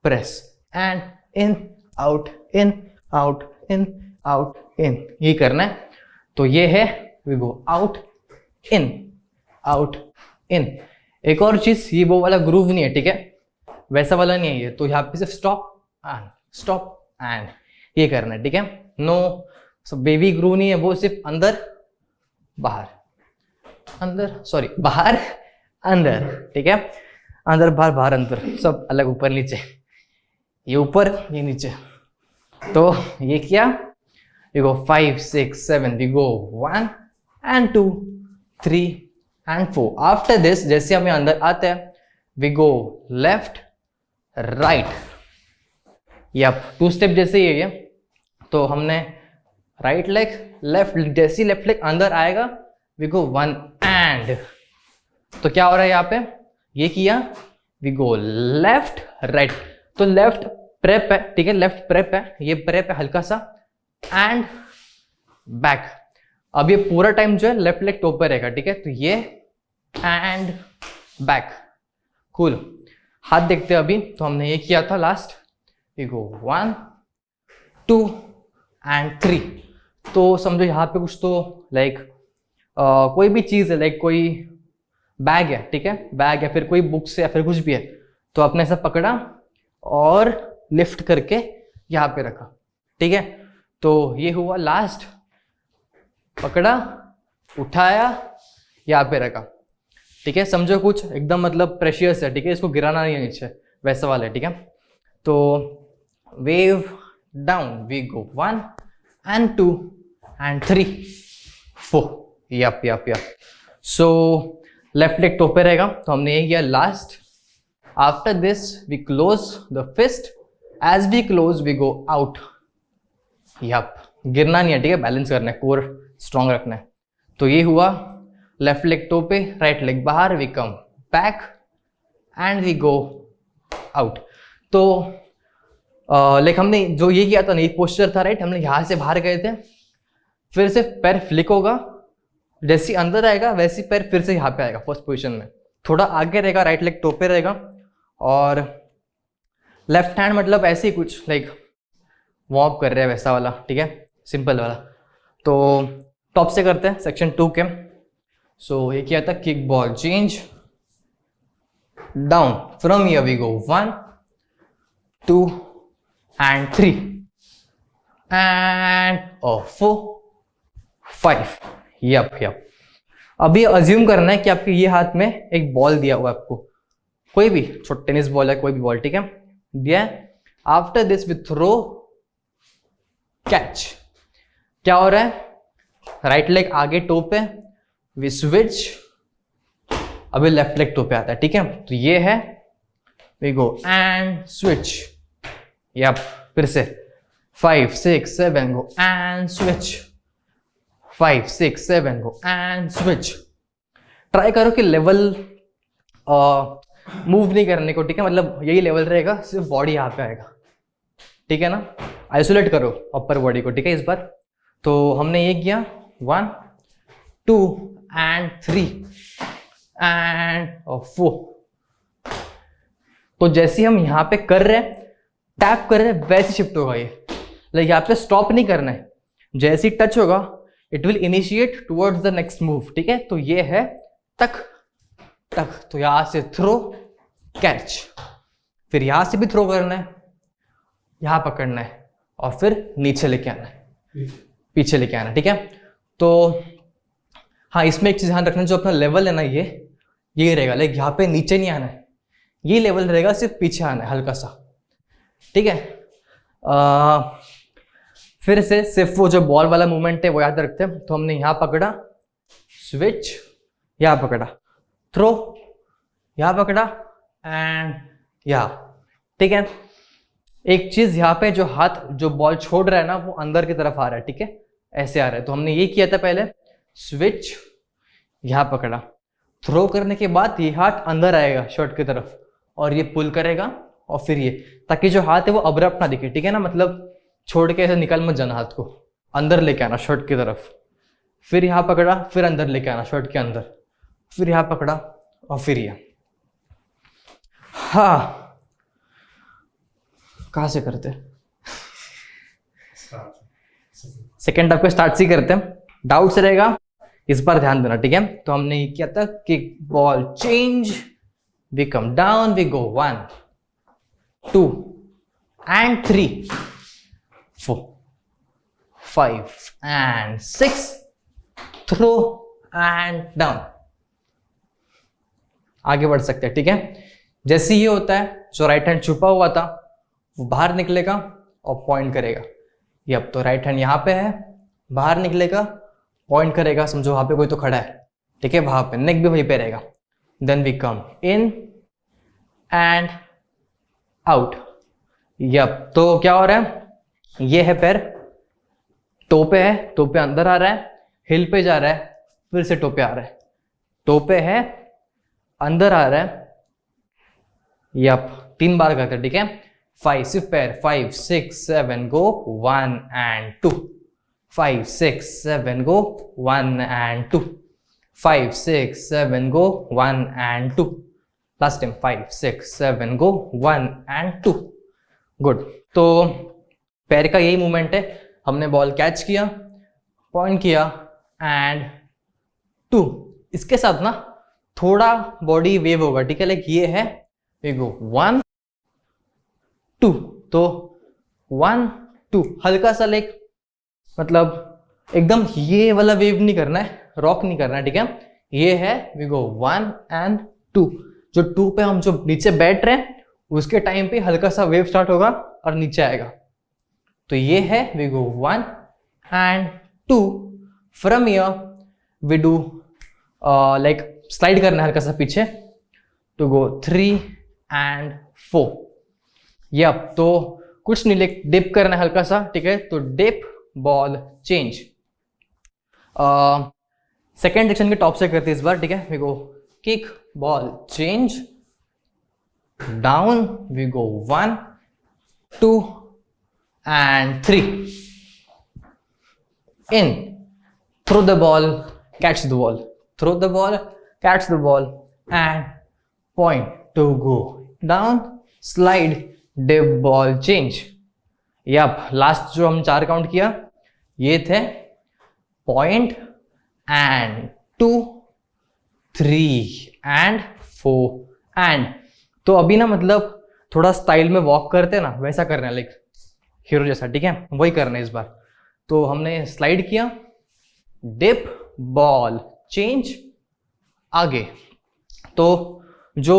press and in out in out in out in, ये करना है। तो ये है, we go out in out in. एक और चीज, ये वो वाला ग्रूव नहीं है, ठीक है, वैसा वाला नहीं है ये। तो यहाँ पे सिर्फ स्टॉप एंड ये करना है, ठीक है। नो बेबी ग्रूव नहीं है, वो सिर्फ अंदर बाहर, अंदर सॉरी बाहर अंदर, ठीक है। अंदर बाहर बाहर अंदर, सब अलग, ऊपर नीचे, ये ऊपर ये नीचे। तो ये किया, we go 5 6 7, we go 1 and 2 3 and 4। After this जैसे हमें अंदर आते हैं, we go left right, yep 2 step जैसे ही है। तो हमने राइट लेग लेफ्ट, जैसे लेफ्ट लेग अंदर आएगा वी गो 1 एंड, तो क्या हो रहा है यहाँ पे, ये किया, वी गो लेफ्ट राइट, तो लेफ्ट प्रेप है, ठीक है, लेफ्ट प्रेप है, ये प्रेप है हल्का सा, एंड बैक। अब ये पूरा टाइम जो है लेफ्ट लेग टॉप पे रहेगा, ठीक है, तो ये एंड बैक, कूल। हाथ देखते हैं अभी, तो हमने ये किया था लास्ट, वी गो 1 2 एंड 3, तो समझो यहाँ पे कुछ तो लाइक कोई भी चीज़ है, लाइक कोई बैग है, ठीक है, बैग या फिर कोई बुक्स या फिर कुछ भी है, तो आपने ऐसा पकड़ा और लिफ्ट करके यहाँ पे रखा, ठीक है, तो ये हुआ लास्ट, पकड़ा, उठाया, यहाँ पे रखा, ठीक है, समझो कुछ एकदम मतलब प्रेशियस है, ठीक है, इसको गिराना नहीं है नीचे, वैसा वाला है, ठीक है, तो wave down, we go 1 and 2 and 3 4, yep yup yep, so left leg top पे रहेगा, तो हमने ये किया last. After this we close the fist, as we close we go out, yep, गिरना नहीं है, ठीक है, बैलेंस करना है, कोर स्ट्रॉन्ग रखना है, तो ये हुआ लेफ्ट लेग टो पे, राइट लेग बाहर, we come back and we go out. तो लाइक हमने जो ये किया था ना, ये पोस्चर था, राइट, हमने यहां से बाहर गए थे, फिर से पैर फ्लिक होगा, जैसे अंदर आएगा वैसे पैर फिर से यहाँ पे आएगा फर्स्ट पोजीशन में, थोड़ा आगे रहेगा, राइट लेग टॉप पे रहेगा, और लेफ्ट हैंड मतलब ऐसे ही कुछ लाइक वार्म अप कर रहे हैं वैसा वाला, ठीक है, सिंपल वाला। तो टॉप से करते हैं सेक्शन 2 के। सो ये किया था kick ball change down, from here we go 1 2 and 3 and 4 5, yep yep. अभी अज्यूम करना है कि आपके ये हाथ में एक बॉल दिया हुआ है, आपको कोई भी छोटा टेनिस बॉल है, कोई भी बॉल, ठीक है, दिया है। After this we throw catch, क्या हो रहा है, राइट लेग आगे टो पे, वी स्विच, अभी लेफ्ट लेग टो पे आता है, ठीक है, तो ये है, we go and switch, yep, फिर से 5 6 7 go and switch, 5 6 7 go and switch. Try करो कि लेवल मूव नहीं करने को, ठीक है, मतलब यही लेवल रहेगा, सिर्फ बॉडी यहाँ पे आएगा, ठीक है ना, आइसोलेट करो अपर बॉडी को, ठीक है, इस बार। तो हमने ये किया 1 2 एंड 3 एंड 4। तो जैसे हम यहाँ पे कर रहे हैं, टैप कर रहे हैं, वैसे शिफ्ट होगा ये, लाइक यहाँ पे स्टॉप नहीं करना है, जैसे ही टच होगा it will initiate towards the next move, ठीक है, तो ये है तक तक, तो यहां से थ्रो कैच, फिर यहां से भी थ्रो करना है, यहां पकड़ना है, और फिर नीचे लेके आना है, पीछे लेके आना है, ठीक है। तो हाँ, इसमें एक चीज ध्यान रखना, जो अपना लेवल है ना, ये रहेगा, लाइक यहाँ पे नीचे नहीं आना है, ये लेवल रहेगा, सिर्फ पीछे आना है हल्का सा, ठीक है। फिर से सिर्फ वो जो बॉल वाला मूवमेंट है वो याद रखते हैं। तो हमने यहाँ पकड़ा, स्विच, यहाँ पकड़ा, थ्रो, यहाँ पकड़ा एंड यहाँ, ठीक है। एक चीज यहाँ पे, जो हाथ जो बॉल छोड़ रहा है ना, वो अंदर की तरफ आ रहा है, ठीक है, ऐसे आ रहा है। तो हमने ये किया था पहले, स्विच, यहाँ पकड़ा, थ्रो करने के बाद ये हाथ अंदर आएगा शर्ट की तरफ, और ये पुल करेगा, और फिर ये, ताकि जो हाथ है वो अब्रप्ट ना दिखे, ठीक है ना, मतलब छोड़ के ऐसे निकल मत जाना, हाथ को अंदर लेके आना शर्ट की तरफ, फिर यहाँ पकड़ा, फिर अंदर लेके आना शर्ट के अंदर, फिर यहाँ पकड़ा, और फिर ये। हाँ, कहाँ से करते हैं, सेकेंड हाफ को स्टार्ट से करते हैं, डाउट्स रहेगा इस बार ध्यान देना, ठीक है। तो हमने ये किया था kick ball change, we come down, we go 1 2 and 3 4 5 and 6, throw and down, आगे बढ़ सकते हैं, ठीक है। जैसे ये होता है, जो राइट हैंड छुपा हुआ था वो बाहर निकलेगा और पॉइंट करेगा, ये अब तो राइट हैंड यहाँ पे है, बाहर निकलेगा, पॉइंट करेगा, समझो वहां पे कोई तो खड़ा है, ठीक है, वहां पे नेक भी वहीं पे रहेगा, then we come in and out, yep. तो क्या हो रहा है, ये है पैर टो पे है, टो पे अंदर आ रहा है, हिल पे जा रहा है, फिर से टो पे आ रहा है, टो पे है, अंदर आ रहा है, यप 3 बार करते हैं, ठीक है। 5 सिर्फ पैर, 5 6 7 गो 1 and 2, 5 6 7 go 1 and 2, 5 6 7 go 1 and 2, last time 5 6 7 go 1 and 2, good. तो पैर का यही मूवमेंट है, हमने बॉल कैच किया, पॉइंट किया एंड 2, इसके साथ ना थोड़ा बॉडी वेव होगा, ठीक है। लाइक ये है, वी गो 1 2, तो 1 2, हल्का सा लाइक मतलब एकदम ये वाला वेव नहीं करना है, रॉक नहीं करना है, ठीक है। ये है वी गो 1 and 2, जो 2 पे हम जो नीचे बैठ रहे हैं उसके टाइम पे हल्का सा वेव स्टार्ट होगा और नीचे आएगा, तो ये है we go 1 and 2, from here we do like slide करना है हल्का सा पीछे, टू गो 3 and 4, यप। तो कुछ नहीं, लाइक डिप करना है हल्का सा, ठीक है। तो dip ball change, second section के टॉप से करते हैं इस बार, ठीक है। We go kick ball change, down we go 1 2 and 3, in, throw the ball, catch the ball, throw the ball, catch the ball and point to go down, slide, dip ball change, yep. Last जो हम 4 काउंट किया ये थे पॉइंट एंड 2 3 and 4 and, तो अभी ना मतलब थोड़ा स्टाइल में वॉक करते हैं ना, वैसा करना है, लाइक हीरो जैसा, ठीक है, वही करना है इस बार। तो हमने स्लाइड किया, डिप बॉल चेंज, आगे। तो जो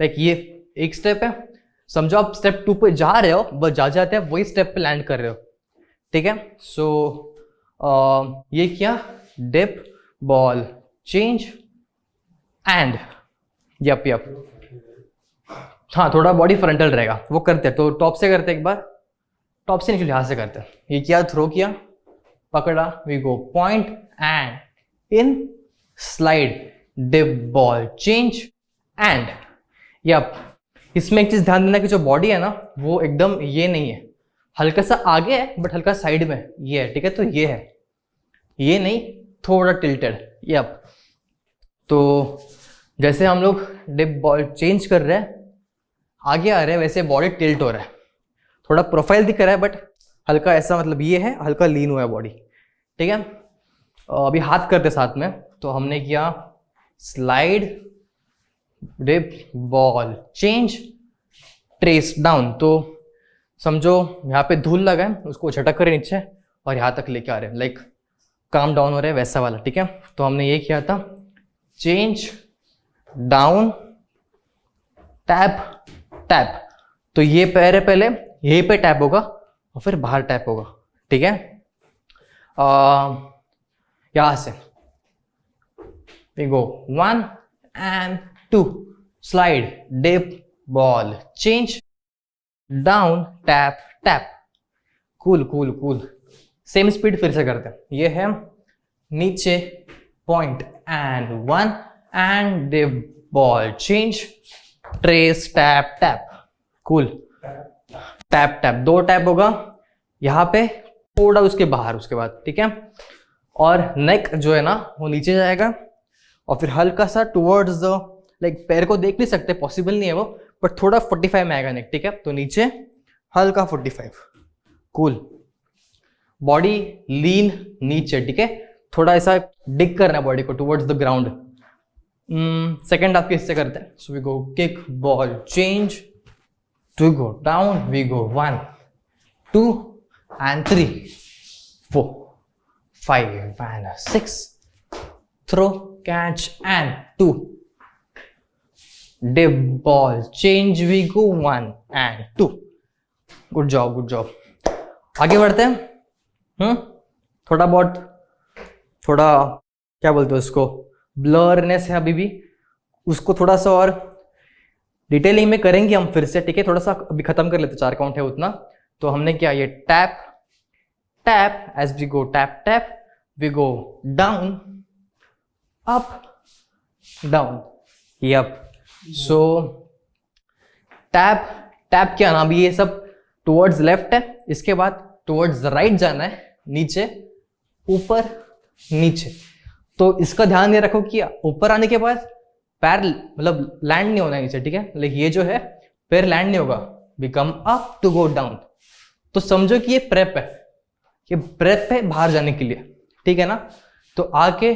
लाइक ये एक स्टेप है, समझो आप स्टेप 2 पे जा रहे हो, बस जा जाते हैं वही स्टेप पे लैंड कर रहे हो, ठीक है। सो ये किया, dip ball change and, yep yep, हाँ थोड़ा बॉडी फ्रंटल रहेगा, वो करते हैं। तो टॉप से करते हैं एक बार, टॉप से नहीं यहाँ से करते हैं। ये किया, थ्रो किया, पकड़ा, we go point and in, slide, dip ball change and, yep. इसमें एक चीज ध्यान देना कि जो बॉडी है ना वो एकदम ये नहीं है, हल्का सा आगे है बट हल्का साइड में ये है, ठीक है। तो ये है, ये नहीं, थोड़ा टिल्टेड, यप। तो जैसे हम लोग डिप बॉल चेंज कर रहे हैं, आगे आ रहे हैं, वैसे बॉडी टिल्ट हो रहा है, थोड़ा प्रोफाइल दिख रहा है बट हल्का ऐसा, मतलब ये है हल्का लीन हुआ है बॉडी, ठीक है। अभी हाथ करते साथ में, तो हमने किया slide, dip ball change, trace down. तो समझो यहाँ पे धूल लगा है, उसको झटक कर नीचे और यहाँ तक लेके आ रहे हैं, लाइक काम डाउन हो रहा है वैसा वाला, ठीक है। तो हमने ये किया था, चेंज डाउन टैप टैप, तो ये पैर है, पहले यहीं पे टैप होगा और फिर बाहर टैप होगा, ठीक है। यहां से we go 1 and 2, slide, dip ball change, down tap tap, cool cool cool. Same speed फिर से करते हैं। ये है नीचे point and 1 and dip ball change, trace tap tap, cool, tap tap, 2 tap होगा यहाँ पे, थोड़ा उसके बाहर, उसके बाद, ठीक है। और नेक जो है ना वो नीचे जाएगा और फिर हल्का सा टुवर्ड्स द, लाइक पैर को देख नहीं सकते, पॉसिबल नहीं है वो, पर थोड़ा 45 में आएगा नेक, ठीक है। तो नीचे हल्का 45, कूल, बॉडी लीन नीचे, ठीक है। थोड़ा ऐसा डिग करना है बॉडी को towards the ground. Second half किससे करते हैं, so we go kick ball change, to go down, we go 1 2 and 3 4 5 and 6, throw, catch and 2, dip ball change, we go 1 and 2, good job good job. आगे बढ़ते हैं। थोड़ा बहुत, थोड़ा क्या बोलते हैं उसको, ब्लरनेस है अभी भी, उसको थोड़ा सा और डिटेलिंग में करेंगे हम फिर से, ठीक है। थोड़ा सा अभी खत्म कर लेते, 4 काउंट है उतना। तो हमने क्या, ये tap tap, as we go tap tap, we go down up down, yep. So tap tap क्या ना, अभी ये सब टुवर्ड्स लेफ्ट है, इसके बाद टुवर्ड्स राइट जाना है, नीचे ऊपर नीचे। तो इसका ध्यान ये रखो कि ऊपर आने के बाद पैर मतलब लैंड नहीं होना नीचे, ठीक है। लेकिन ये जो है पैर लैंड नहीं होगा, become up to go down. तो समझो कि ये प्रेप है, ये प्रेप है बाहर जाने के लिए, ठीक है ना। तो आके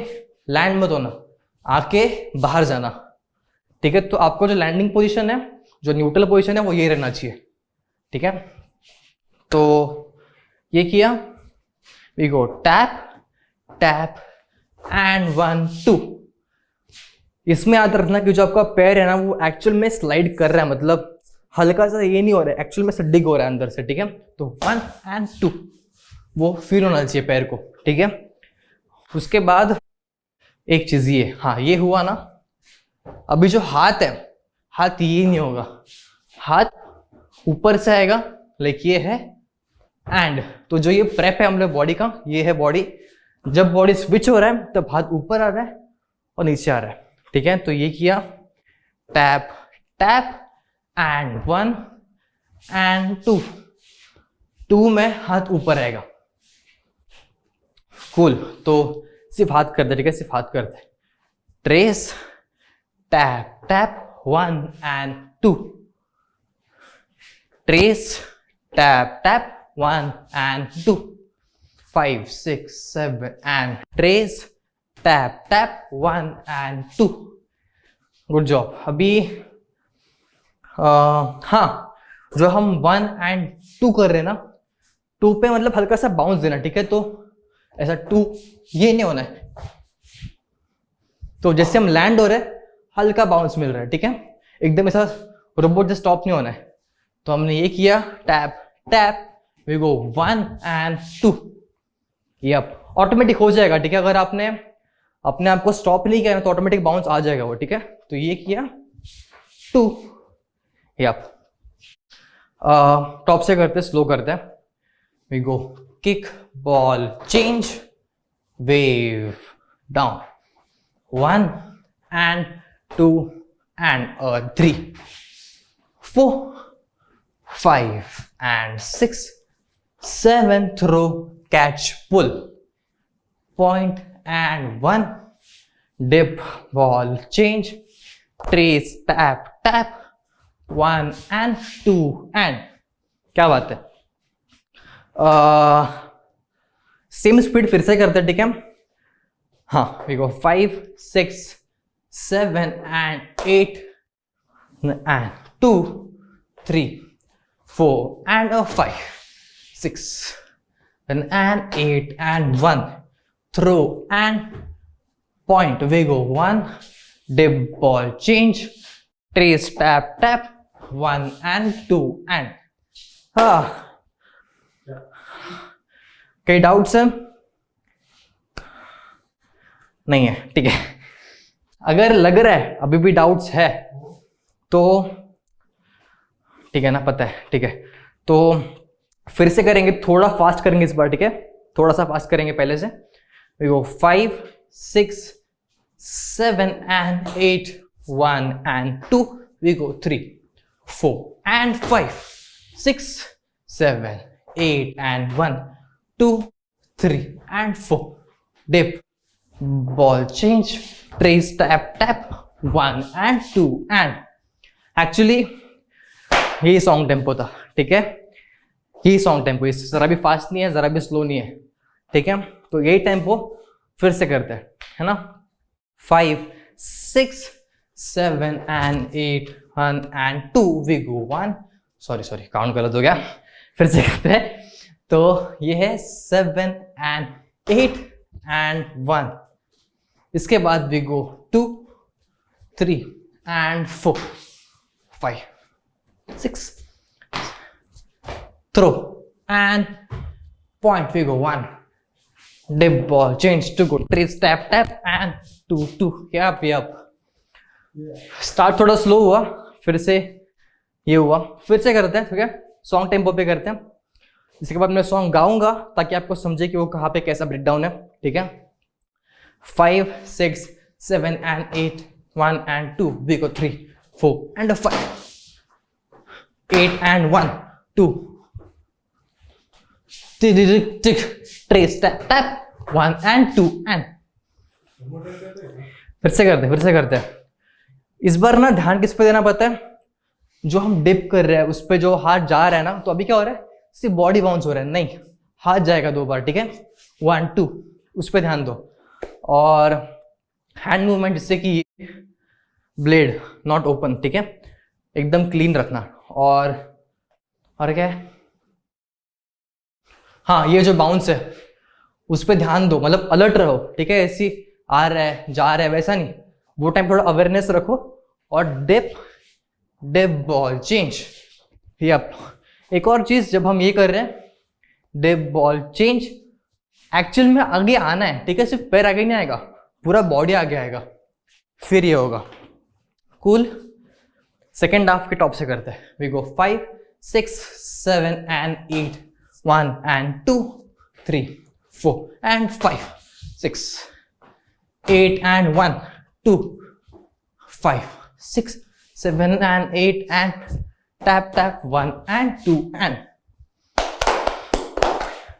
लैंड मत होना, आके बाहर जाना, ठीक है। तो आपको जो लैंडिंग पोजीशन है, जो न्यूट्रल पोजीशन है, वो ये रहना चाहिए, ठीक है। तो ये किया, we go tap tap and 1 2। इसमें याद रखना कि जो आपका पैर है ना, वो एक्चुअल में स्लाइड कर रहा है, मतलब हल्का सा ये नहीं हो रहा है, एक्चुअल में से डिग हो रहा है अंदर से, ठीक है। तो 1 एंड 2 वो फील होना चाहिए पैर को, ठीक है। उसके बाद एक चीज ये, हाँ ये हुआ ना। अभी जो हाथ है, हाथ ये नहीं होगा, हाथ ऊपर से आएगा, लाइक ये है एंड। तो जो ये प्रेप है हमारे बॉडी का, ये है बॉडी। जब बॉडी स्विच हो रहा है तब हाथ ऊपर आ रहा है और नीचे आ रहा है, ठीक है। तो ये किया टैप टैप एंड 1 एंड 2। 2 में हाथ ऊपर आएगा, कूल। तो सिर्फ हाथ करते, ठीक है, सिर्फ हाथ करते। Trace tap tap 1 and 2। Trace tap tap 1 and 2। 5 6 7 and trace tap tap 1 and 2। Good job. अभी हाँ, जो हम 1 एंड 2 कर रहे हैं ना, 2 पे मतलब हल्का सा बाउंस देना, ठीक है। तो ऐसा 2 ये नहीं होना है। तो जैसे हम लैंड हो रहे हैं, हल्का बाउंस मिल रहा है, ठीक है। एकदम ऐसा रोबोट से स्टॉप नहीं होना है। तो हमने ये किया tap tap, we go 1 and 2। Yep, automatic हो जाएगा, ठीक है। अगर आपने अपने आप को स्टॉप नहीं किया तो ऑटोमेटिक बाउंस आ जाएगा वो, ठीक है। तो ये किया 2। यप, टॉप से करते, स्लो करते हैं। We go kick ball change wave down, 1 and 2 and 3 4 5 and 6 7 throw catch pull, point and 1 dip ball change trace tap tap 1 and 2 and। क्या बात है। सेम स्पीड फिर से करते हैं, ठीक है। हाँ, we go 5 6 7 and 8 and 2 3 4 and 5 6 and 8 and 1 throw and point. We go 1 dip ball change trace tap tap 1 and 2 and। कई डाउट्स हैं? नहीं है, ठीक है। अगर लग रहा है अभी भी डाउट्स है तो ठीक है ना, पता है, ठीक है। तो फिर से करेंगे, थोड़ा फास्ट करेंगे इस बार, ठीक है। थोड़ा सा फास्ट करेंगे पहले से। We go 5 6 7 and 8 1 and 2। We go 3 4 and 5 6 7 8 and 1 2 3 and 4 dip ball change trace tap tap 1 and 2 and। Actually यही सॉन्ग टेम्पो था, ठीक है। यही सॉन्ग टेम्पो, जरा भी फास्ट नहीं है, जरा भी स्लो नहीं है, ठीक है। तो यही टेम्पो फिर से करते हैं, है ना। 5 6 7 and 8 1 and 2। We go 1 sorry count गलत हो गया, फिर से करते हैं। तो ये है 7 and 8 and 1। इसके बाद we go 2 3 and 4 5 6 throw and point। We go 1 dip ball change to go trace tap tap and 2 2। yep। Start थोड़ा स्लो हुआ, फिर से ये हुआ, फिर से करते हैं, ठीक है। सॉन्ग टेम्पो पे करते हैं। इसके बाद मैं सॉन्ग गाऊंगा ताकि आपको समझे कि वो कहाँ पे कैसा ब्रेकडाउन है, ठीक है। 5 6 7 and 8, 1 and 2, we go 3, 4 and a 5, 8 and 1, 2, tick, trace, tap, tap, 1 and 2 and फिर से करते हैं। इस बार ना ध्यान किस पे देना पता है, जो हम डिप कर रहे हैं उस पे जो हाथ जा रहा है ना, तो अभी क्या हो रहा है, सिर्फ बॉडी बाउंस हो रहा है, नहीं हाथ जाएगा 2 बार, ठीक है, 1 2, उस पे ध्यान दो। और हैंड मूवमेंट जिससे कि ब्लेड नॉट ओपन, ठीक है, एकदम क्लीन रखना। और क्या है, हाँ ये जो बाउंस है उस पे ध्यान दो, मतलब अलर्ट रहो, ठीक है, ऐसी आ रहा है जा रहा है वैसा नहीं, वो टाइम थोड़ा अवेयरनेस रखो। और डिप बॉल चेंज। यप, एक और चीज, जब हम ये कर रहे हैं डिप बॉल चेंज, एक्चुअल में आगे आना है, ठीक है, सिर्फ पैर आगे नहीं आएगा, पूरा बॉडी आगे आएगा, फिर ये होगा। कूल, सेकेंड हाफ के टॉप से करते हैं। We go 5 6 7 and 8, 1 and 2, 3 4 and 5 6 8 and 1 2 5 6 7 and 8 and tap 1 and 2 and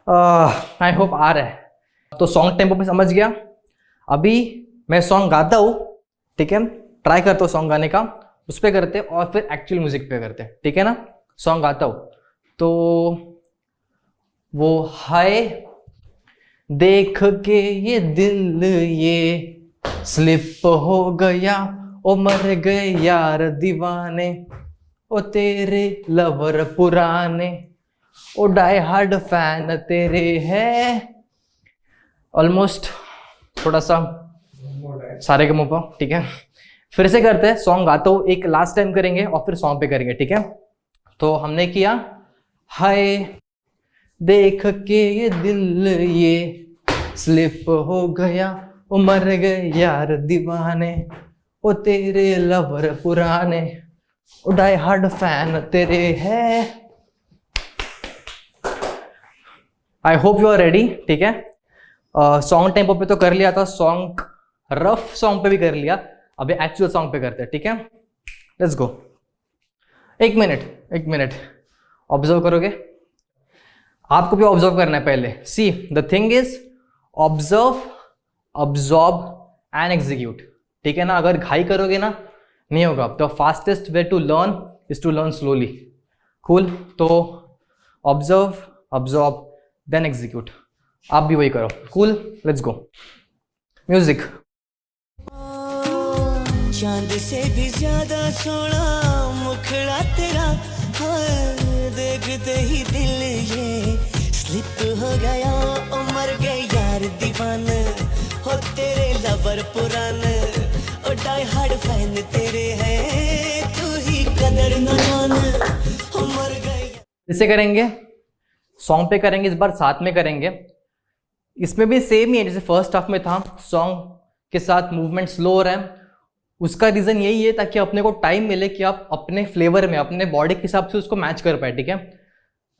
I hope आ रहा है। तो सॉन्ग टेम्पो पे समझ गया। अभी मैं सॉन्ग गाता हूँ, ठीक है, ट्राई करता हूँ सॉन्ग गाने का, उस पर करते हैं और फिर एक्चुअल म्यूजिक पे करते हैं, ठीक है ना। सॉन्ग गाता हूँ तो वो हाय देख के ये दिल ये स्लिप हो गया, ओ मर गए यार दीवाने, ओ तेरे लवर पुराने, ओ डाई हार्ड फैन तेरे है। ऑलमोस्ट थोड़ा सा सारे के मुंह पर, ठीक है। फिर से करते हैं, सॉन्ग गाता हूँ, एक लास्ट टाइम करेंगे और फिर सॉन्ग पे करेंगे, ठीक है। तो हमने किया हाय देख के ये दिल ये स्लिप हो गया, ओ मर गए यार दीवाने, ओ तेरे लवर पुराने, ओ डाई हार्ड फैन तेरे है। I hope you are ready, ठीक है। सॉन्ग टेम्पो पे तो कर लिया था, सॉन्ग रफ सॉन्ग पे भी कर लिया, अभी एक्चुअल सॉन्ग पे करते हैं, ठीक है। Let's go. एक मिनट ऑब्जर्व करोगे, आपको भी ऑब्जर्व करना है पहले। See the thing is observe, absorb and execute, ठीक है ना। अगर घाई करोगे ना नहीं होगा। The fastest way to learn is to learn slowly. Cool, तो ऑब्जर्व, अब्जॉर्ब देन एग्जीक्यूट, आप भी वही करो। Cool, let's go. म्यूजिक। चांद से भी ज्यादा सोना मुखड़ा तेरा, हाँ देखते ही दिल ये स्लिप हो गया, ओ मर गए यार दीवाने, हो तेरे लवर पुराने, ओ डाई हार्ड फैन तेरे है, तू ही कदर न जाने, हो मर गए। इसे करेंगे, सॉन्ग पे करेंगे, इस बार साथ में करेंगे। इसमें भी सेम ही है जैसे फर्स्ट हाफ में था, सॉन्ग के साथ मूवमेंट स्लो हो रहा है। उसका रीजन यही है ताकि अपने को टाइम मिले कि आप अपने फ्लेवर में, अपने बॉडी के हिसाब से उसको मैच कर पाए, ठीक है।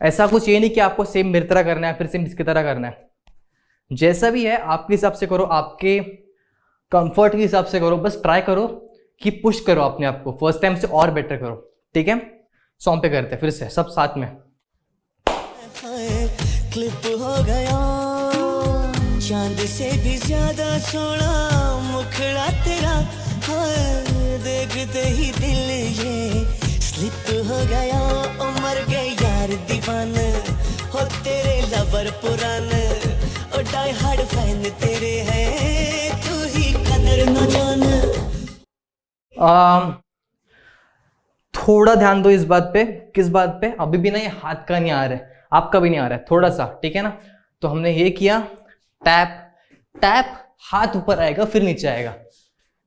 ऐसा कुछ ये नहीं कि आपको सेम मेरी तरह करना है फिर सेम इसकी तरह करना है, जैसा भी है आपके हिसाब से करो, आपके कंफर्ट के हिसाब से करो, बस ट्राई करो कि पुश करो अपने आप को, फर्स्ट टाइम से और बेटर करो, ठीक है। सॉन्ग पे करते हैं फिर से सब साथ में। क्लिप हो गया, चांद से भी ज्यादा सोना मुखड़ा तेरा, हाँ देखते ही दिल ये स्लिप हो गया, ओ मर गए यार दीवाने, हो तेरे लवर पुराने, ओ डाई हार्ड फैन तेरे है, तू ही कदर न जाने। थोड़ा ध्यान दो इस बात पे। किस बात पे? अभी भी ना ये हाथ का नहीं आ रहा है, आपका भी नहीं आ रहा है, थोड़ा सा, ठीक है ना। तो हमने ये किया, टैप टैप, हाथ ऊपर आएगा फिर नीचे आएगा,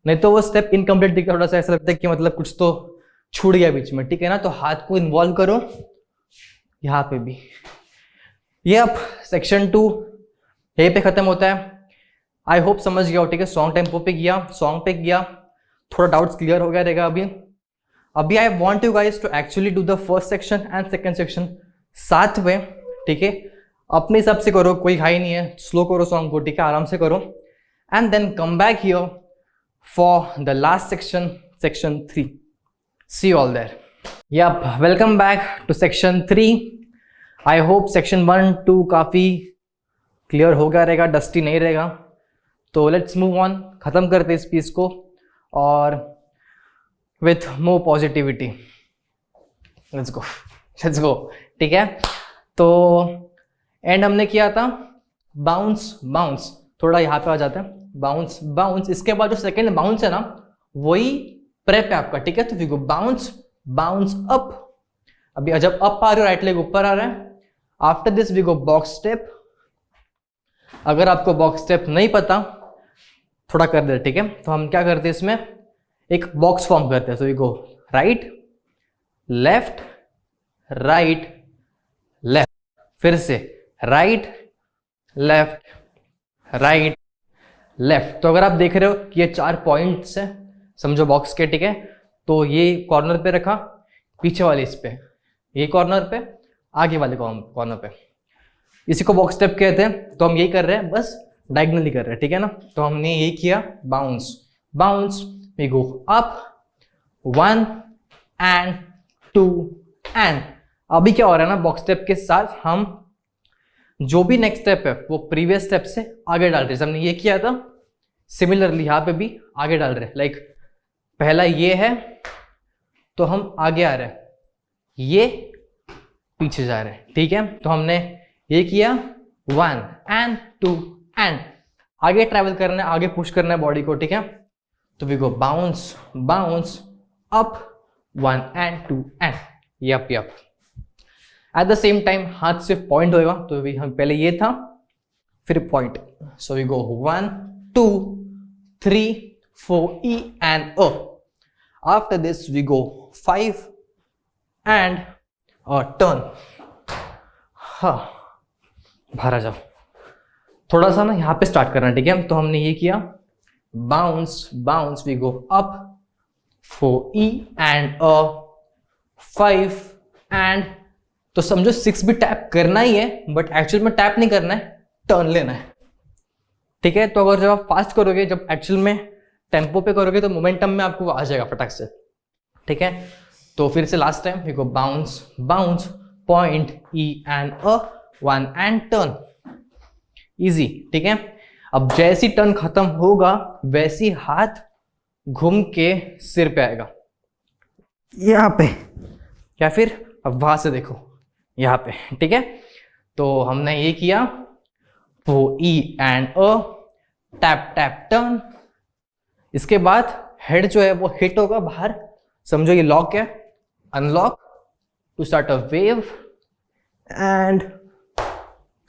नहीं तो वो स्टेप इनकम्प्लीट दिखता, थोड़ा सा ऐसा लगता है कि मतलब कुछ तो छूट गया बीच में, ठीक है ना। तो हाथ को इन्वॉल्व करो यहाँ पे भी। ये अब सेक्शन 2 यहीं पे खत्म होता है। आई होप समझ गया हो, ठीक है। सॉन्ग टेम्पो पे गया, सॉन्ग पे गया, थोड़ा डाउट्स क्लियर हो गया रहेगा अभी I want you guys to actually do the first section and second section साथ में, ठीक है। अपने हिसाब से करो, कोई हाई नहीं है, स्लो करो सॉन्ग को, ठीक है, आराम से करो। And then come back here for the last section, section 3. See you all there. Yep, welcome back to section 3. I hope section 1, 2 काफ़ी क्लियर हो गया रहेगा, डस्टी नहीं रहेगा. तो लेट्स मूव ऑन, ख़त्म करते इस पीस को और with more positivity. Let's go. ठीक है, तो एंड हमने किया था बाउंस. थोड़ा यहाँ पे आ जाते हैं, बाउंस. इसके बाद जो सेकेंड बाउंस है ना, वही प्रेप है आपका. ठीक है, तो वी गो बाउंस अप. अभी जब अप आ रहे हो, राइट लेग ऊपर आ रहा है. After this we go box step. अगर आपको बॉक्स स्टेप नहीं पता, थोड़ा कर दे. ठीक है, तो हम क्या करते हैं, इसमें एक बॉक्स फॉर्म करते हैं. So we go right left right left, फिर से राइट लेफ्ट राइट लेफ्ट. तो अगर आप देख रहे हो कि ये 4 पॉइंट्स हैं, समझो बॉक्स के. ठीक है, तो ये कॉर्नर पे रखा, पीछे वाले इस पे, ये कॉर्नर पे, आगे वाले कॉर्नर पे. इसी को बॉक्स स्टेप कहते हैं. तो हम यही कर रहे हैं, बस डायगनली कर रहे हैं. ठीक है ना, तो हमने यही किया, bounce we go up 1 and 2 and. अभी क्या हो रहा है ना, बॉक्स स्टेप के साथ हम जो भी नेक्स्ट स्टेप है वो प्रीवियस स्टेप से आगे डाल रहे हैं. हमने ये किया था, सिमिलरली यहाँ पे भी आगे डाल रहे हैं. लाइक पहला ये है तो हम आगे आ रहे हैं, ये पीछे जा रहे हैं. ठीक है, तो हमने ये किया 1 and 2 and. आगे ट्रैवल करना है, आगे पुश करना है बॉडी को. ठीक है, तो we go bounce up 1 and 2 and. Yep. At the same time हाथ से पॉइंट होएगा, तो हम पहले ये था, फिर point. So we go 1 2 3 4 E and A. After this we go 5 and turn. हाँ, बाहर आ जाओ. थोड़ा सा ना यहाँ पे स्टार्ट करना. ठीक है, तो हमने ये किया bounce we go up 4 E and A 5 and. तो समझो 6 भी टैप करना ही है, बट एक्चुअल में टैप नहीं करना है, टर्न लेना है. ठीक है, तो अगर जब आप फास्ट करोगे, जब एक्चुअल में टेम्पो पे करोगे, तो मोमेंटम में आपको आ जाएगा फटाक से. ठीक है, तो फिर से last time we go bounce point E and A 1 and turn. Easy. ठीक है, अब जैसी टर्न खत्म होगा, वैसी हाथ घूम के सिर पे आएगा, यहाँ पे, या फिर अब वहां से देखो यहाँ पे. ठीक है, तो हमने ये किया, वो E and A tap turn. इसके बाद हेड जो है वो हिट होगा बाहर. समझो ये लॉक है, unlock two start a wave and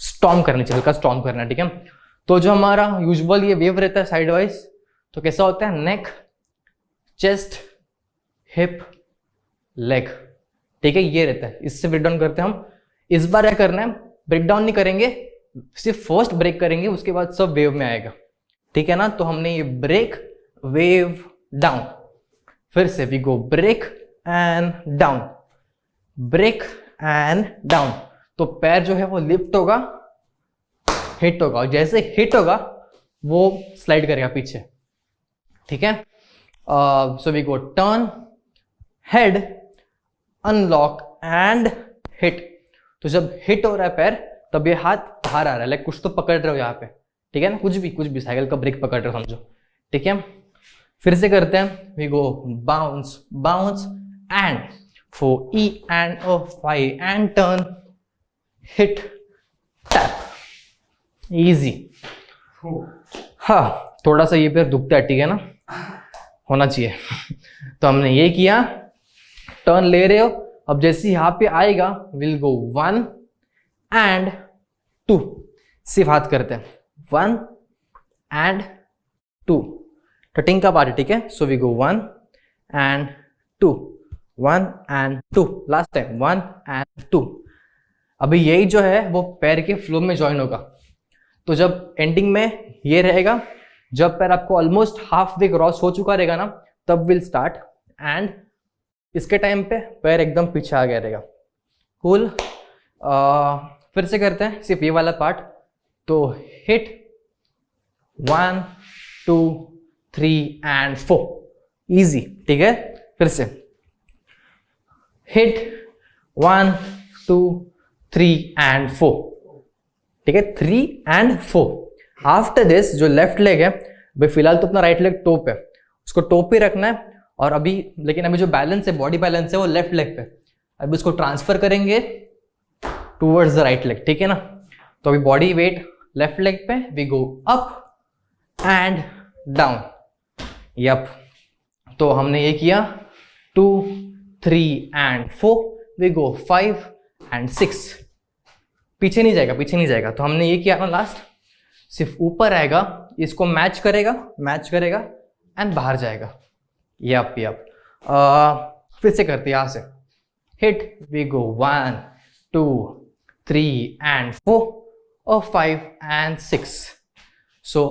storm करनी चाहिए, हल्का स्टॉर्म करना है. ठीक है, तो जो हमारा यूजुअल ये वेव रहता है साइड वाइज, तो कैसा होता है, नेक चेस्ट हिप लेग. ठीक है, ये रहता है. इससे ब्रेक डाउन करते हैं हम. इस बार क्या करना है, ब्रेक डाउन नहीं करेंगे, सिर्फ फर्स्ट ब्रेक करेंगे, उसके बाद सब वेव में आएगा. ठीक है ना, तो हमने ये ब्रेक वेव डाउन. फिर से we go break and down, break and down. तो पैर जो है वो लिफ्ट होगा, हिट होगा, और जैसे हिट होगा वो स्लाइड करेगा पीछे. ठीक है, so we go turn head unlock and hit. तो जब हिट हो रहा है पैर, तब ये हाथ बाहर आ रहा है, लाइक कुछ तो पकड़ रहे हो यहाँ पे. ठीक है ना, कुछ भी साइकिल का ब्रेक पकड़ रहे हो समझो. ठीक है, फिर से करते हैं, we go bounce and 4 E and A 5 and turn hit tap. Easy. हाँ, थोड़ा सा ये पैर दुखता है. ठीक है ना, होना चाहिए. तो हमने ये किया, टर्न ले रहे हो. अब जैसे यहाँ पे आएगा, विल गो 1 and 2. सिर्फ हाथ करते हैं, 1 and 2. टटिंग का पार्ट है. ठीक है, so we go 1 and 2 1 and 2. Last time 1 and 2. अभी यही जो है वो पैर के फ्लो में ज्वाइन होगा. तो जब एंडिंग में ये रहेगा, जब पैर आपको ऑलमोस्ट हाफ वे क्रॉस हो चुका रहेगा ना, तब विल स्टार्ट. एंड इसके टाइम पे पैर एकदम पीछे आ गया रहेगा. कूल. फिर से करते हैं सिर्फ ये वाला पार्ट. तो हिट 1 2 3 and 4. इजी, ठीक है। फिर से हिट 1 2 3 and 4, ठीक है, 3 and 4। आफ्टर दिस जो लेफ्ट लेग है भाई, फिलहाल तो अपना राइट लेग टोप है, उसको टोप पे रखना है। और अभी लेकिन अभी जो बैलेंस है, बॉडी बैलेंस है, वो लेफ्ट लेग पे। अभी उसको ट्रांसफर करेंगे टूवर्ड्स द राइट लेग, ठीक है ना। तो अभी बॉडी वेट लेफ्ट लेग पे, we go up and down. Yup, तो हमने ये किया 2 3 and 4, वी गो 5 and 6। पीछे नहीं जाएगा, पीछे नहीं जाएगा। तो हमने ये किया ना लास्ट, सिर्फ ऊपर आएगा, इसको मैच करेगा एंड बाहर जाएगा। यप यप, फिर से करते यहां से। हिट, वी गो 1 2 3 and 4 और 5 and 6। So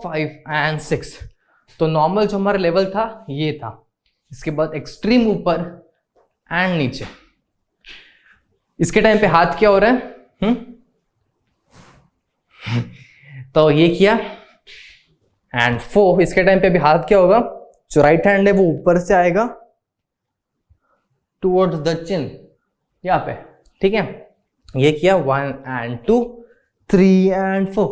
5 and 6। तो नॉर्मल जो हमारा लेवल था ये था, इसके बाद एक्सट्रीम ऊपर एंड नीचे। इसके टाइम पे हाथ क्या हो रहा है? तो ये किया एंड 4। इसके टाइम पे भी हाथ क्या होगा? जो राइट हैंड है वो ऊपर से आएगा टुवर्ड्स द चिन, यहाँ पे, ठीक है। ये किया 1 and 2 3 and 4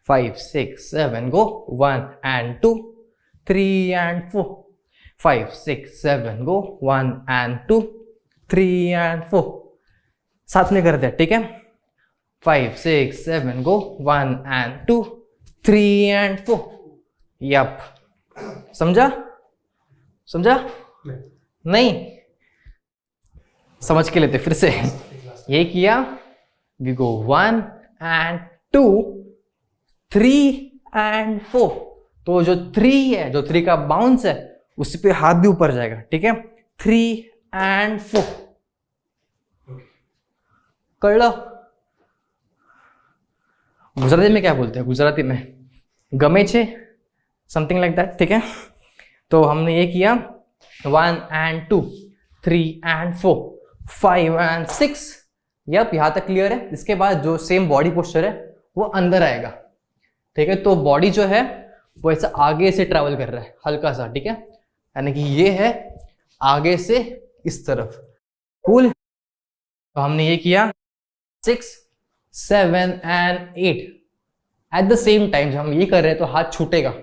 5 6 7 go 1 and 2 3 and 4 5 6 7 go 1 and 2 3 and 4। साथ में करते हैं, ठीक है। 5 6 7 गो 1 and 2 3 and 4। यप, समझा? नहीं समझ के लेते फिर से। ये किया, वी गो 1 and 2 3 and 4। तो जो 3 है, जो 3 का बाउंस है, उस पे हाथ भी ऊपर जाएगा, ठीक है। 3 and 4 कर लो। गुजराती में क्या बोलते हैं? गुजराती में गमे छे, समथिंग लाइक दैट, ठीक है। तो हमने ये किया 1 and 2 3 and 4 5 and 6। यप, यहां तक क्लियर है। इसके बाद जो सेम बॉडी पोस्चर है वो अंदर आएगा, ठीक है। तो बॉडी जो है वो ऐसा आगे से ट्रैवल कर रहा है हल्का सा, ठीक है। यानी कि ये है आगे से इस तरफ। कूल। तो हमने ये किया 6 7 and 8 eight the same time. जब हम ये कर रहे हैं तो हाथ छूटेगा,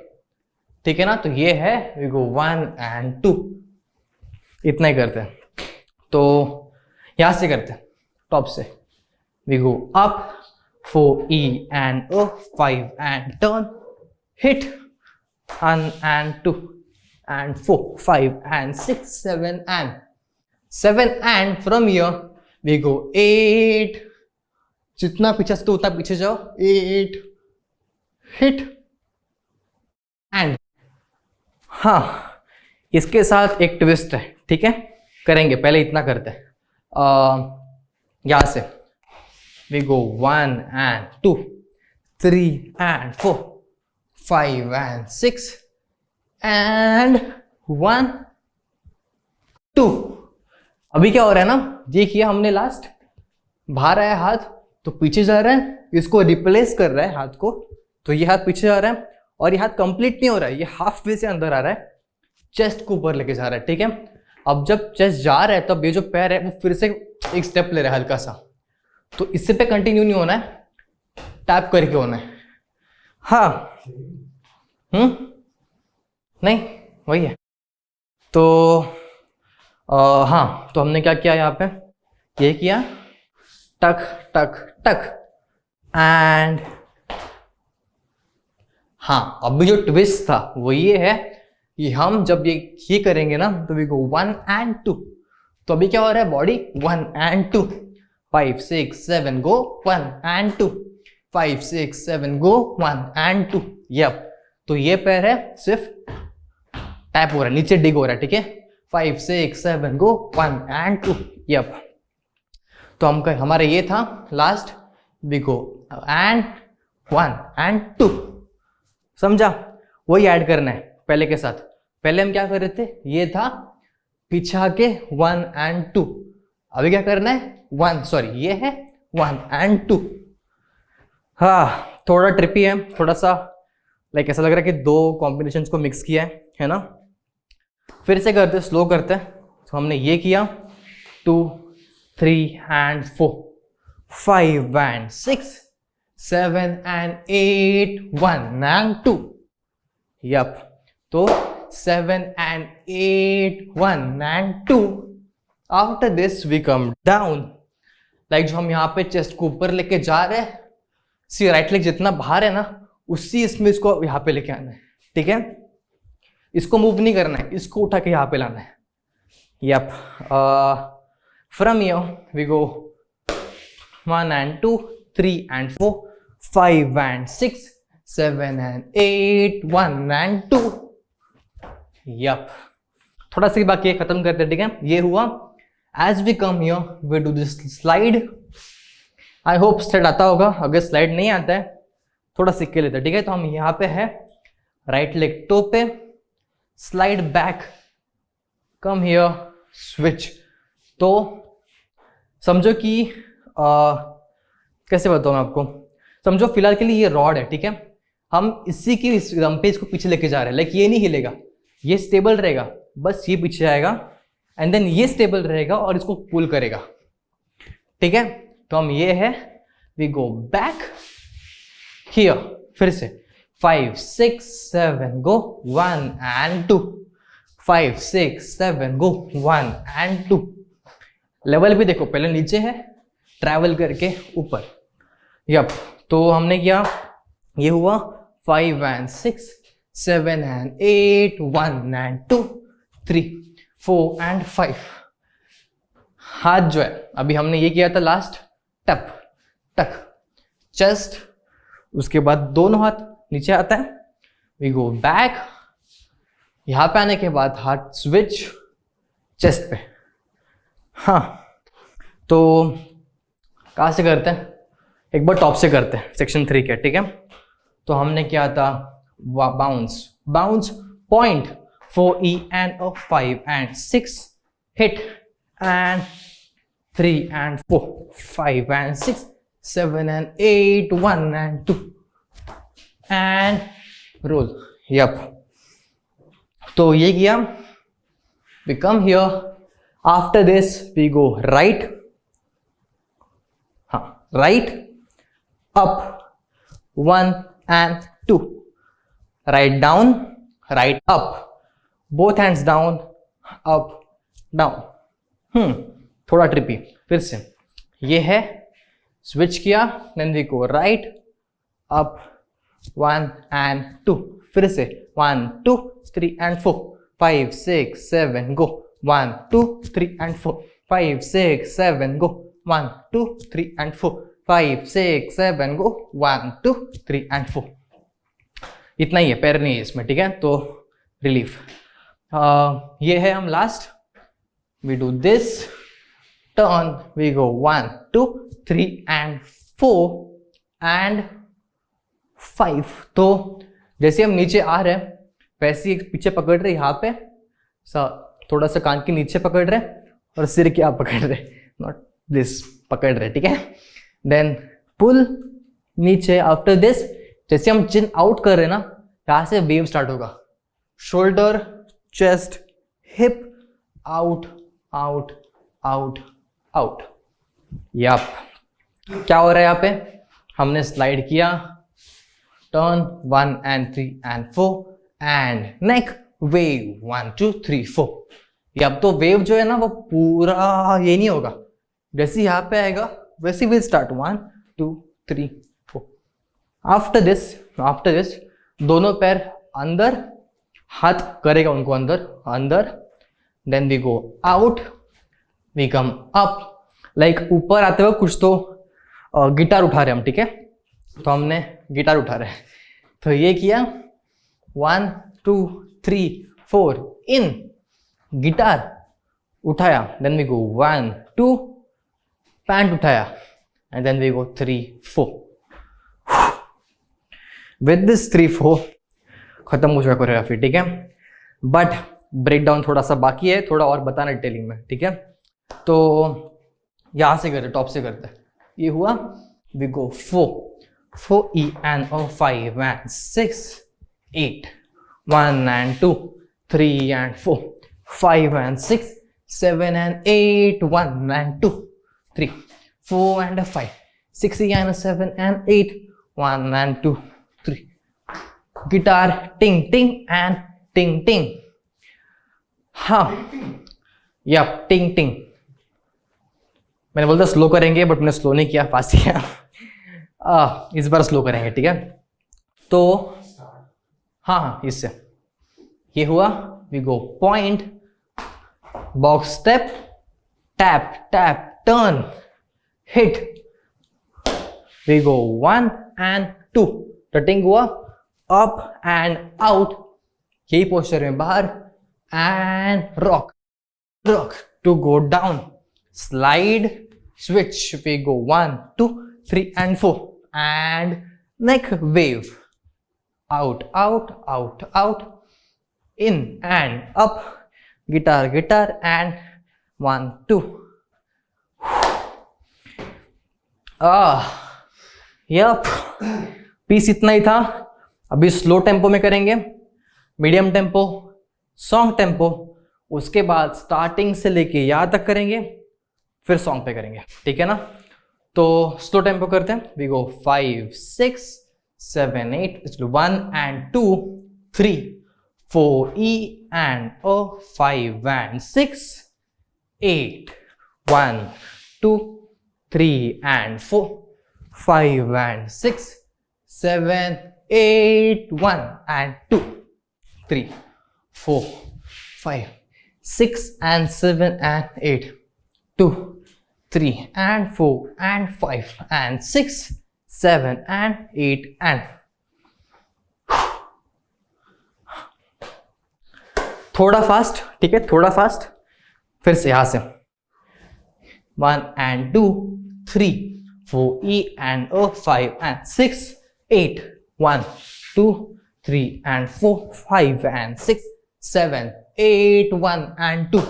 ठीक है ना। तो ये है, वी गो 1 and 2, इतना ही करते हैं। तो यहां से करते हैं टॉप से, we go up 4 E and O 5 and turn, hit 1 and 2 and 4 5 and 6 7 and from here we go 8। जितना पीछे से तो उतना पीछे जाओ, 8 hit and। हाँ, इसके साथ एक ट्विस्ट है, ठीक है। करेंगे, पहले इतना करते हैं। यहां से we go 1 and 2 3 and 4 5 and 6 and 1 2। अभी क्या हो रहा है ना, ये किया हमने लास्ट, बाहर आया हाथ तो पीछे जा रहा है, इसको रिप्लेस कर रहा है हाथ को। तो ये हाथ पीछे जा रहा है और ये हाथ कंप्लीट नहीं हो रहा है, ये हाफ वे से अंदर आ रहा है, चेस्ट को ऊपर लेके जा रहा है, ठीक है। अब जब चेस्ट जा रहा है तब ये जो पैर है वो फिर से एक स्टेप ले रहा है हल्का सा। तो इससे पे कंटिन्यू नहीं होना है, टैप करके होना है। हाँ, नहीं वही है। तो हाँ, तो हमने क्या किया यहाँ पे, ये किया टक टक टक एंड। हाँ, अभी जो ट्विस्ट था वो ये है कि हम जब ये करेंगे ना तो वी गो 1 and 2। तो अभी क्या हो रहा है, body 1 and 2 5 6 7 go 1 and 2 5 6 7 go 1 and 2। Yep, तो ये पैर है सिर्फ टैप हो रहा है, नीचे डिग हो रहा है, ठीक है। 5 6 7 गो 1 and 2। यप, तो हम हमारे ये था last, we go and 1 and 2। समझा? वही ऐड करना है पहले के साथ। पहले हम क्या कर रहे थे, ये था पीछे आके 1 and 2। अभी क्या करना है, 1 सॉरी ये है 1 and 2। हाँ, थोड़ा ट्रिपी है, थोड़ा सा लाइक ऐसा लग रहा है कि दो कॉम्बिनेशंस को मिक्स किया है ना। फिर से करते, स्लो करते हैं। तो हमने ये किया 2 3 and 4 5 and 6 7 and 8 1 and 2 yep. तो 7 and 8 1 and 2 after this we come down. Like जो हम यहाँ पे चेस्ट को ऊपर लेके जा रहे हैं, सी राइट लेग जितना बाहर है ना उसी इसमें इसको यहाँ पे लेके आना है, ठीक है। इसको मूव नहीं करना है, इसको उठा के यहाँ पे लाना है। Yep, from here we go 1 and 2 3 and 4 5 and 6 7 and 8 1 and 2 yup. थोड़ा सा बाकी है, खत्म करते हैं, ठीक है। ये हुआ। As we come here we do this slide. I hope slide आता होगा, अगर स्लाइड नहीं आता है थोड़ा सीख के लेते हैं, ठीक है। तो हम यहाँ पे है, राइट लेग टो पे, slide back, come here, switch. तो समझो कि कैसे बताऊँ मैं आपको, समझो फिलहाल के लिए ये रॉड है, ठीक है। हम इसी की दम पे इसको पीछे लेके जा रहे हैं। लाइक ये नहीं हिलेगा, ये स्टेबल रहेगा, बस ये पीछे आएगा एंड देन ये स्टेबल रहेगा और इसको पुल करेगा, ठीक है। तो हम ये है, वी गो बैक हियर, फिर से 5 6 7 गो 1 and 2 5 6 7 गो 1 and 2। लेवल भी देखो, पहले नीचे है, ट्रैवल करके ऊपर। यप, तो हमने किया, ये हुआ 5 and 6 7 and 8 1 and 2 3 4 and 5। हाथ जो है अभी हमने ये किया था लास्ट, टप टक चेस्ट, उसके बाद दोनों हाथ नीचे आता है, वी गो बैक, यहां पे आने के बाद हाथ स्विच चेस्ट पे। हाँ, तो कहाँ से करते हैं, एक बार टॉप से करते हैं, सेक्शन 3 के, ठीक है। तो हमने किया था bounce bounce point 4E and 5 and 6 hit and 3 and 4 5 and 6 7 and 8 1 and 2 and roll। Yup, तो ये किया, we come here, after this we go right, हाँ right up 1 and 2, right down right up, both hands down up down। थोड़ा ट्रिपी, फिर से ये है, स्विच किया, then we go right up 1 and 2, फिर से 1 2 3 and 4 5 6 7 go 1 2 3 and 4 5 6 7 go 1 2 3 and 4 5 6 7 go 1 2 3 and 4। इतना ही है, पैर नहीं है इसमें, ठीक है। तो रिलीफ, ये है हम last, we do this turn, we go 1 2 3 and 4 and 5। तो जैसे हम नीचे आ रहे हैं वैसे ही पीछे पकड़ रहे, यहाँ पे थोड़ा सा कान के नीचे पकड़ रहे और सिर के आप पकड़ रहे, नॉट दिस, पकड़ रहे, ठीक है। देन पुल नीचे। आफ्टर दिस जैसे हम चिन आउट कर रहे हैं ना, यहाँ से वेव स्टार्ट होगा, shoulder chest hip out out out out. Yep, क्या हो रहा है यहाँ पे, हमने स्लाइड किया, turn 1 and 3 and 4 and neck wave 1 2 3 4। Yup, तो वेव जो है ना वो पूरा ये नहीं होगा, जैसे यहाँ पे आएगा वैसे विल स्टार्ट 1 2 3 4। आफ्टर दिस दोनों पैर अंदर, हाथ करेगा उनको अंदर अंदर, then we go out, we come up. Like ऊपर आते हुए कुछ तो गिटार उठा रहे हम, ठीक है। तो हमने गिटार उठा रहे हैं, तो ये किया 1 2 3 4 इन, गिटार उठाया, देन वी गो 1 2, पैंट उठाया and then we go 3 4। With this 3 4 खत्म हो जाएगा कोरियोग्राफी, ठीक है। बट ब्रेक डाउन थोड़ा सा बाकी है, थोड़ा और बताना डिटेलिंग में, ठीक है। तो यहां से करते, टॉप से करते, ये हुआ, we go 4 4E and 5 and 6 8, 1 and 2, 3 and 4, 5 and 6, 7 and 8, 1 and 2, 3, 4 and 5, 6 and 7 and 8, 1 and 2, 3. Guitar ting ting and ting ting. हाँ, यप टिंग टिंग. मैंने बोलता स्लो करेंगे बट मैंने स्लो नहीं किया, फास्ट किया. इस बार स्लो करेंगे, ठीक है. तो हाँ, इससे ये हुआ. We go point, box step, tap tap turn, hit. We go 1 and 2. Tutting हुआ, अप एंड आउट, यही पोस्चर में बाहर, and rock rock to go down, slide, switch. We go 1, 2, 3 and 4, and neck wave, out out out out, in and up, guitar guitar, and 1 2. Yup, piece इतना ही था. अभी स्लो टेम्पो में करेंगे, मीडियम टेम्पो, सॉन्ग टेम्पो, उसके बाद स्टार्टिंग से लेके यहाँ तक करेंगे, फिर सॉन्ग पे करेंगे, ठीक है ना. तो स्लो टेम्पो करते हैं. We go 5 6 7 8, 1 and 2, 3 4, E and O, 5 and 6, 8, 1 2 3 and 4, 5 and 6, 7 8, 1 and 2, 3 4 5 6 and 7 and 8, 2 3 and 4 and 5 and 6 7 and 8 and. थोड़ा फास्ट, ठीक है, थोड़ा फास्ट. फिर से यहां से 1 and 2, 3 4, E and O, 5 and 6, 8 1 2 3 and 4, 5 and 6 7 8, 1 and 2.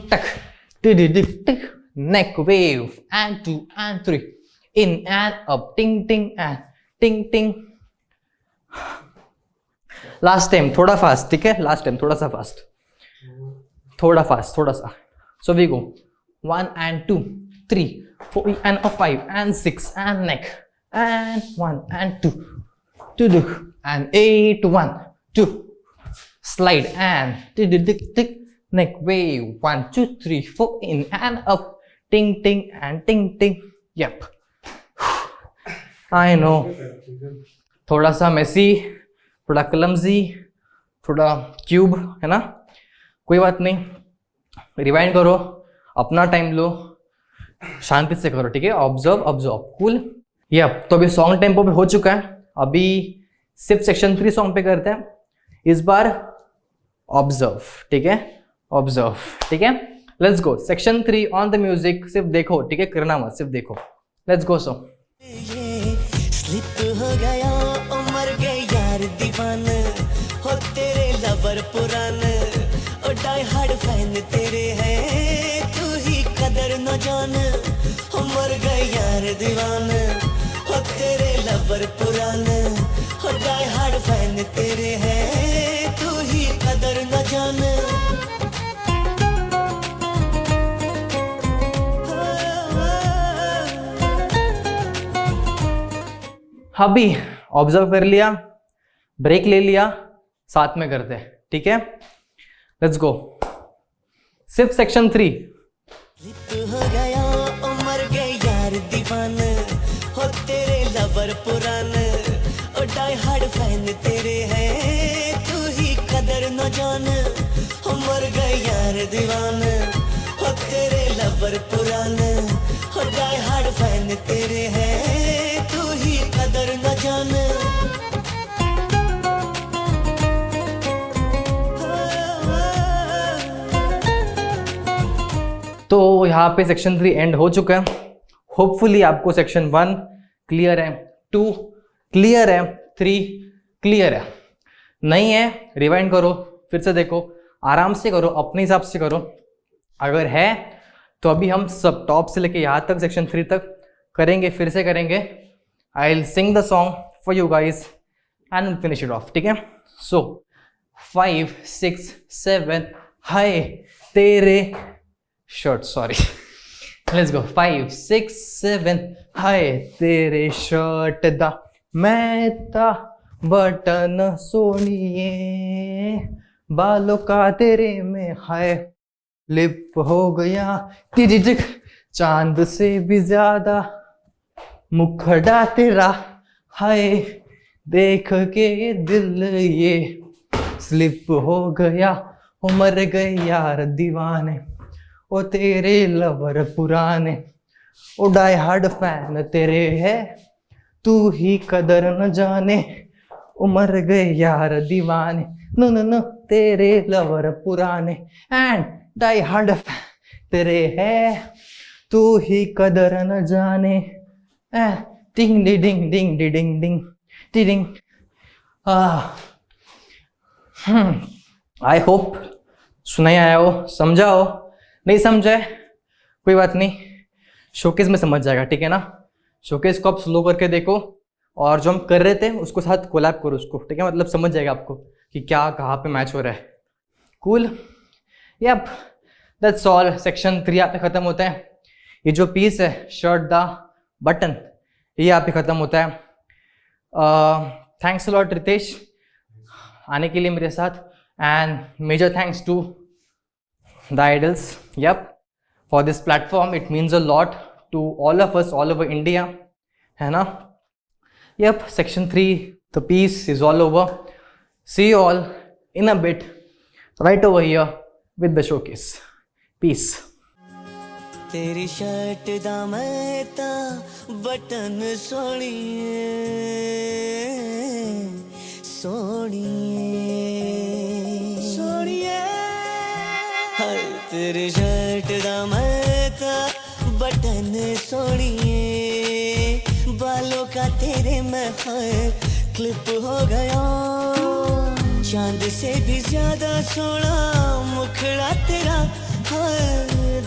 Tuck, tick, neck wave, and 2 and 3, in and up, ting ting and ting ting. Last time थोड़ा फास्ट, ठीक है, लास्ट टाइम थोड़ा सा फास्ट, थोड़ा फास्ट, थोड़ा सा. So we go 1 and 2 3 4 and 5 and 6 and neck, and 1 and 2 2 and 8, 1 2, slide and tick, neck wave, 1 2 3 4, in and up, ting ting and ting ting. Yep, I know, थोड़ा सा मेसी, थोड़ा क्लमजी, थोड़ा क्यूब, है ना. कोई बात नहीं, रिवाइंड करो, अपना टाइम लो, शांति से करो, ठीक है. Observe observe, cool. यप, तो अभी सॉन्ग टेम्पो पे हो चुका है. अभी सिर्फ सेक्शन 3 सॉन्ग पे करते हैं इस बार. ऑब्जर्व, ठीक है, ऑब्जर्व, ठीक है. Let's go. Section 3 on the music. सिर्फ देखो, ठीक है, करना मत, सिर्फ देखो. Let's go. सो स्लिप हो गया, उमर गए यार दीवान, हो तेरे लवर पुरान, ओ डाई हार्ड फैन तेरे हैं, तू ही कदर न जान, उमर गए यार दीवान, हो तेरे लवर पुरान, हो डाई हार्ड फैन तेरे हैं, तू ही कदर न जान. अभी ऑब्जर्व कर लिया, ब्रेक ले लिया, साथ में करते हैं, ठीक है. Let's go. सिर्फ सेक्शन 3. हो गया, उमर गए यार दीवान, हो तेरे लवर पुरान, ओ डाई हार्ड फैन तेरे हैं, तू ही कदर न जान, उमर गए यार दीवान, हो तेरे लवर पुरान, हो डाई हार्ड फैन तेरे हैं, तू ही कदर न जान. तो यहाँ पे सेक्शन 3 एंड हो चुका है. होपफुली आपको सेक्शन 1 क्लियर है, 2 क्लियर है, 3 क्लियर है. नहीं है, रिवाइंड करो, फिर से देखो, आराम से करो, अपने हिसाब से करो. अगर है तो अभी हम सब टॉप से लेके यहाँ तक सेक्शन 3 तक करेंगे, फिर से करेंगे. I will sing the song for you guys and finish it of, ठीक है। सो 5 6 7 हाय तेरे शर्ट, सॉरी, लेट्स गो। 5 6 7 हाय तेरे शर्ट दा मैं ता बटन सोनिए, बालों का तेरे में हाय लिप हो गया तिरिजिक, चांद से भी ज्यादा मुखड़ा तेरा हाय, देख के दिल ये स्लिप हो गया, ओ मर गए यार दीवाने, ओ तेरे लवर पुराने, ओ डाई हार्ड फैन तेरे है, तू ही कदर न जाने, ओ मर गए यार दीवाने, नो नो नो तेरे लवर पुराने, एंड डाई हार्ड फैन तेरे है, तू ही कदर न जाने, टिंग D ding ding D ding ding D ding. I hope सुना ही आया हो, समझा हो, नहीं समझा है कोई बात नहीं, शोकेस में समझ जाएगा, ठीक है ना। शोकेस को आप स्लो करके देखो, और जो हम कर रहे थे उसको साथ कोलैब करो उसको, ठीक है, मतलब समझ जाएगा आपको कि क्या कहाँ पे मैच हो रहा है। Cool, yep, that's all. Section 3 यहाँ पे ख़त्म होता है। ये जो पीस है शर्ट द बटन, ये यहाँ पे ख़त्म होता है। थैंक्स अ लॉट रितेश आने के लिए मेरे साथ, and major thanks to the Idols, yep, for this platform. It means a lot to all of us all over India, है ना। Yep, section 3, the piece is all over. See you all in a bit, right over here with the showcase. Peace. तेरी शर्ट दा मैं ता बटन सोनिए, सोनिए, सोनिए, हाय तेरी शर्ट दा मैं ता बटन सोनिए, बालों का तेरे में हाय क्लिप हो गया, चांद से भी ज्यादा सोना मुखड़ा तेरा हाय,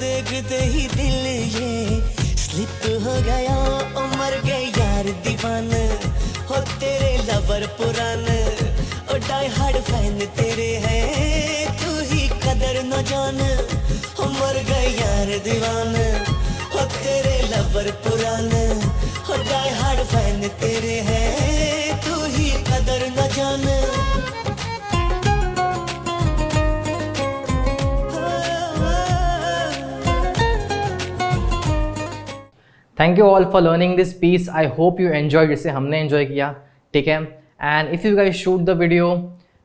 देखते ही दिल ये स्लिप हो गया, ओ मर गए यार दीवाने, हो तेरे लवर पुराने, ओ डाई हार्ड फैन तेरे है, तू ही कदर न जाने, हो मर गए यार दीवाने, हो तेरे लवर पुराने, हो डाई हार्ड फैन तेरे है, तू ही कदर न जाने। Thank you all for learning this piece. I hope you enjoy, जैसे हमने एंजॉय किया, ठीक है। And if you guys shoot the video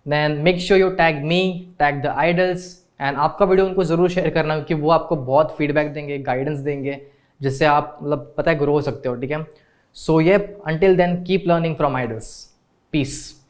then make sure you tag me, tag the Idols, and आपका वीडियो उनको ज़रूर शेयर करना, क्योंकि वो आपको बहुत फीडबैक देंगे, गाइडेंस देंगे, जिससे आप मतलब पता है ग्रो हो सकते हो, ठीक है। सो ये until then keep learning from Idols. Piece.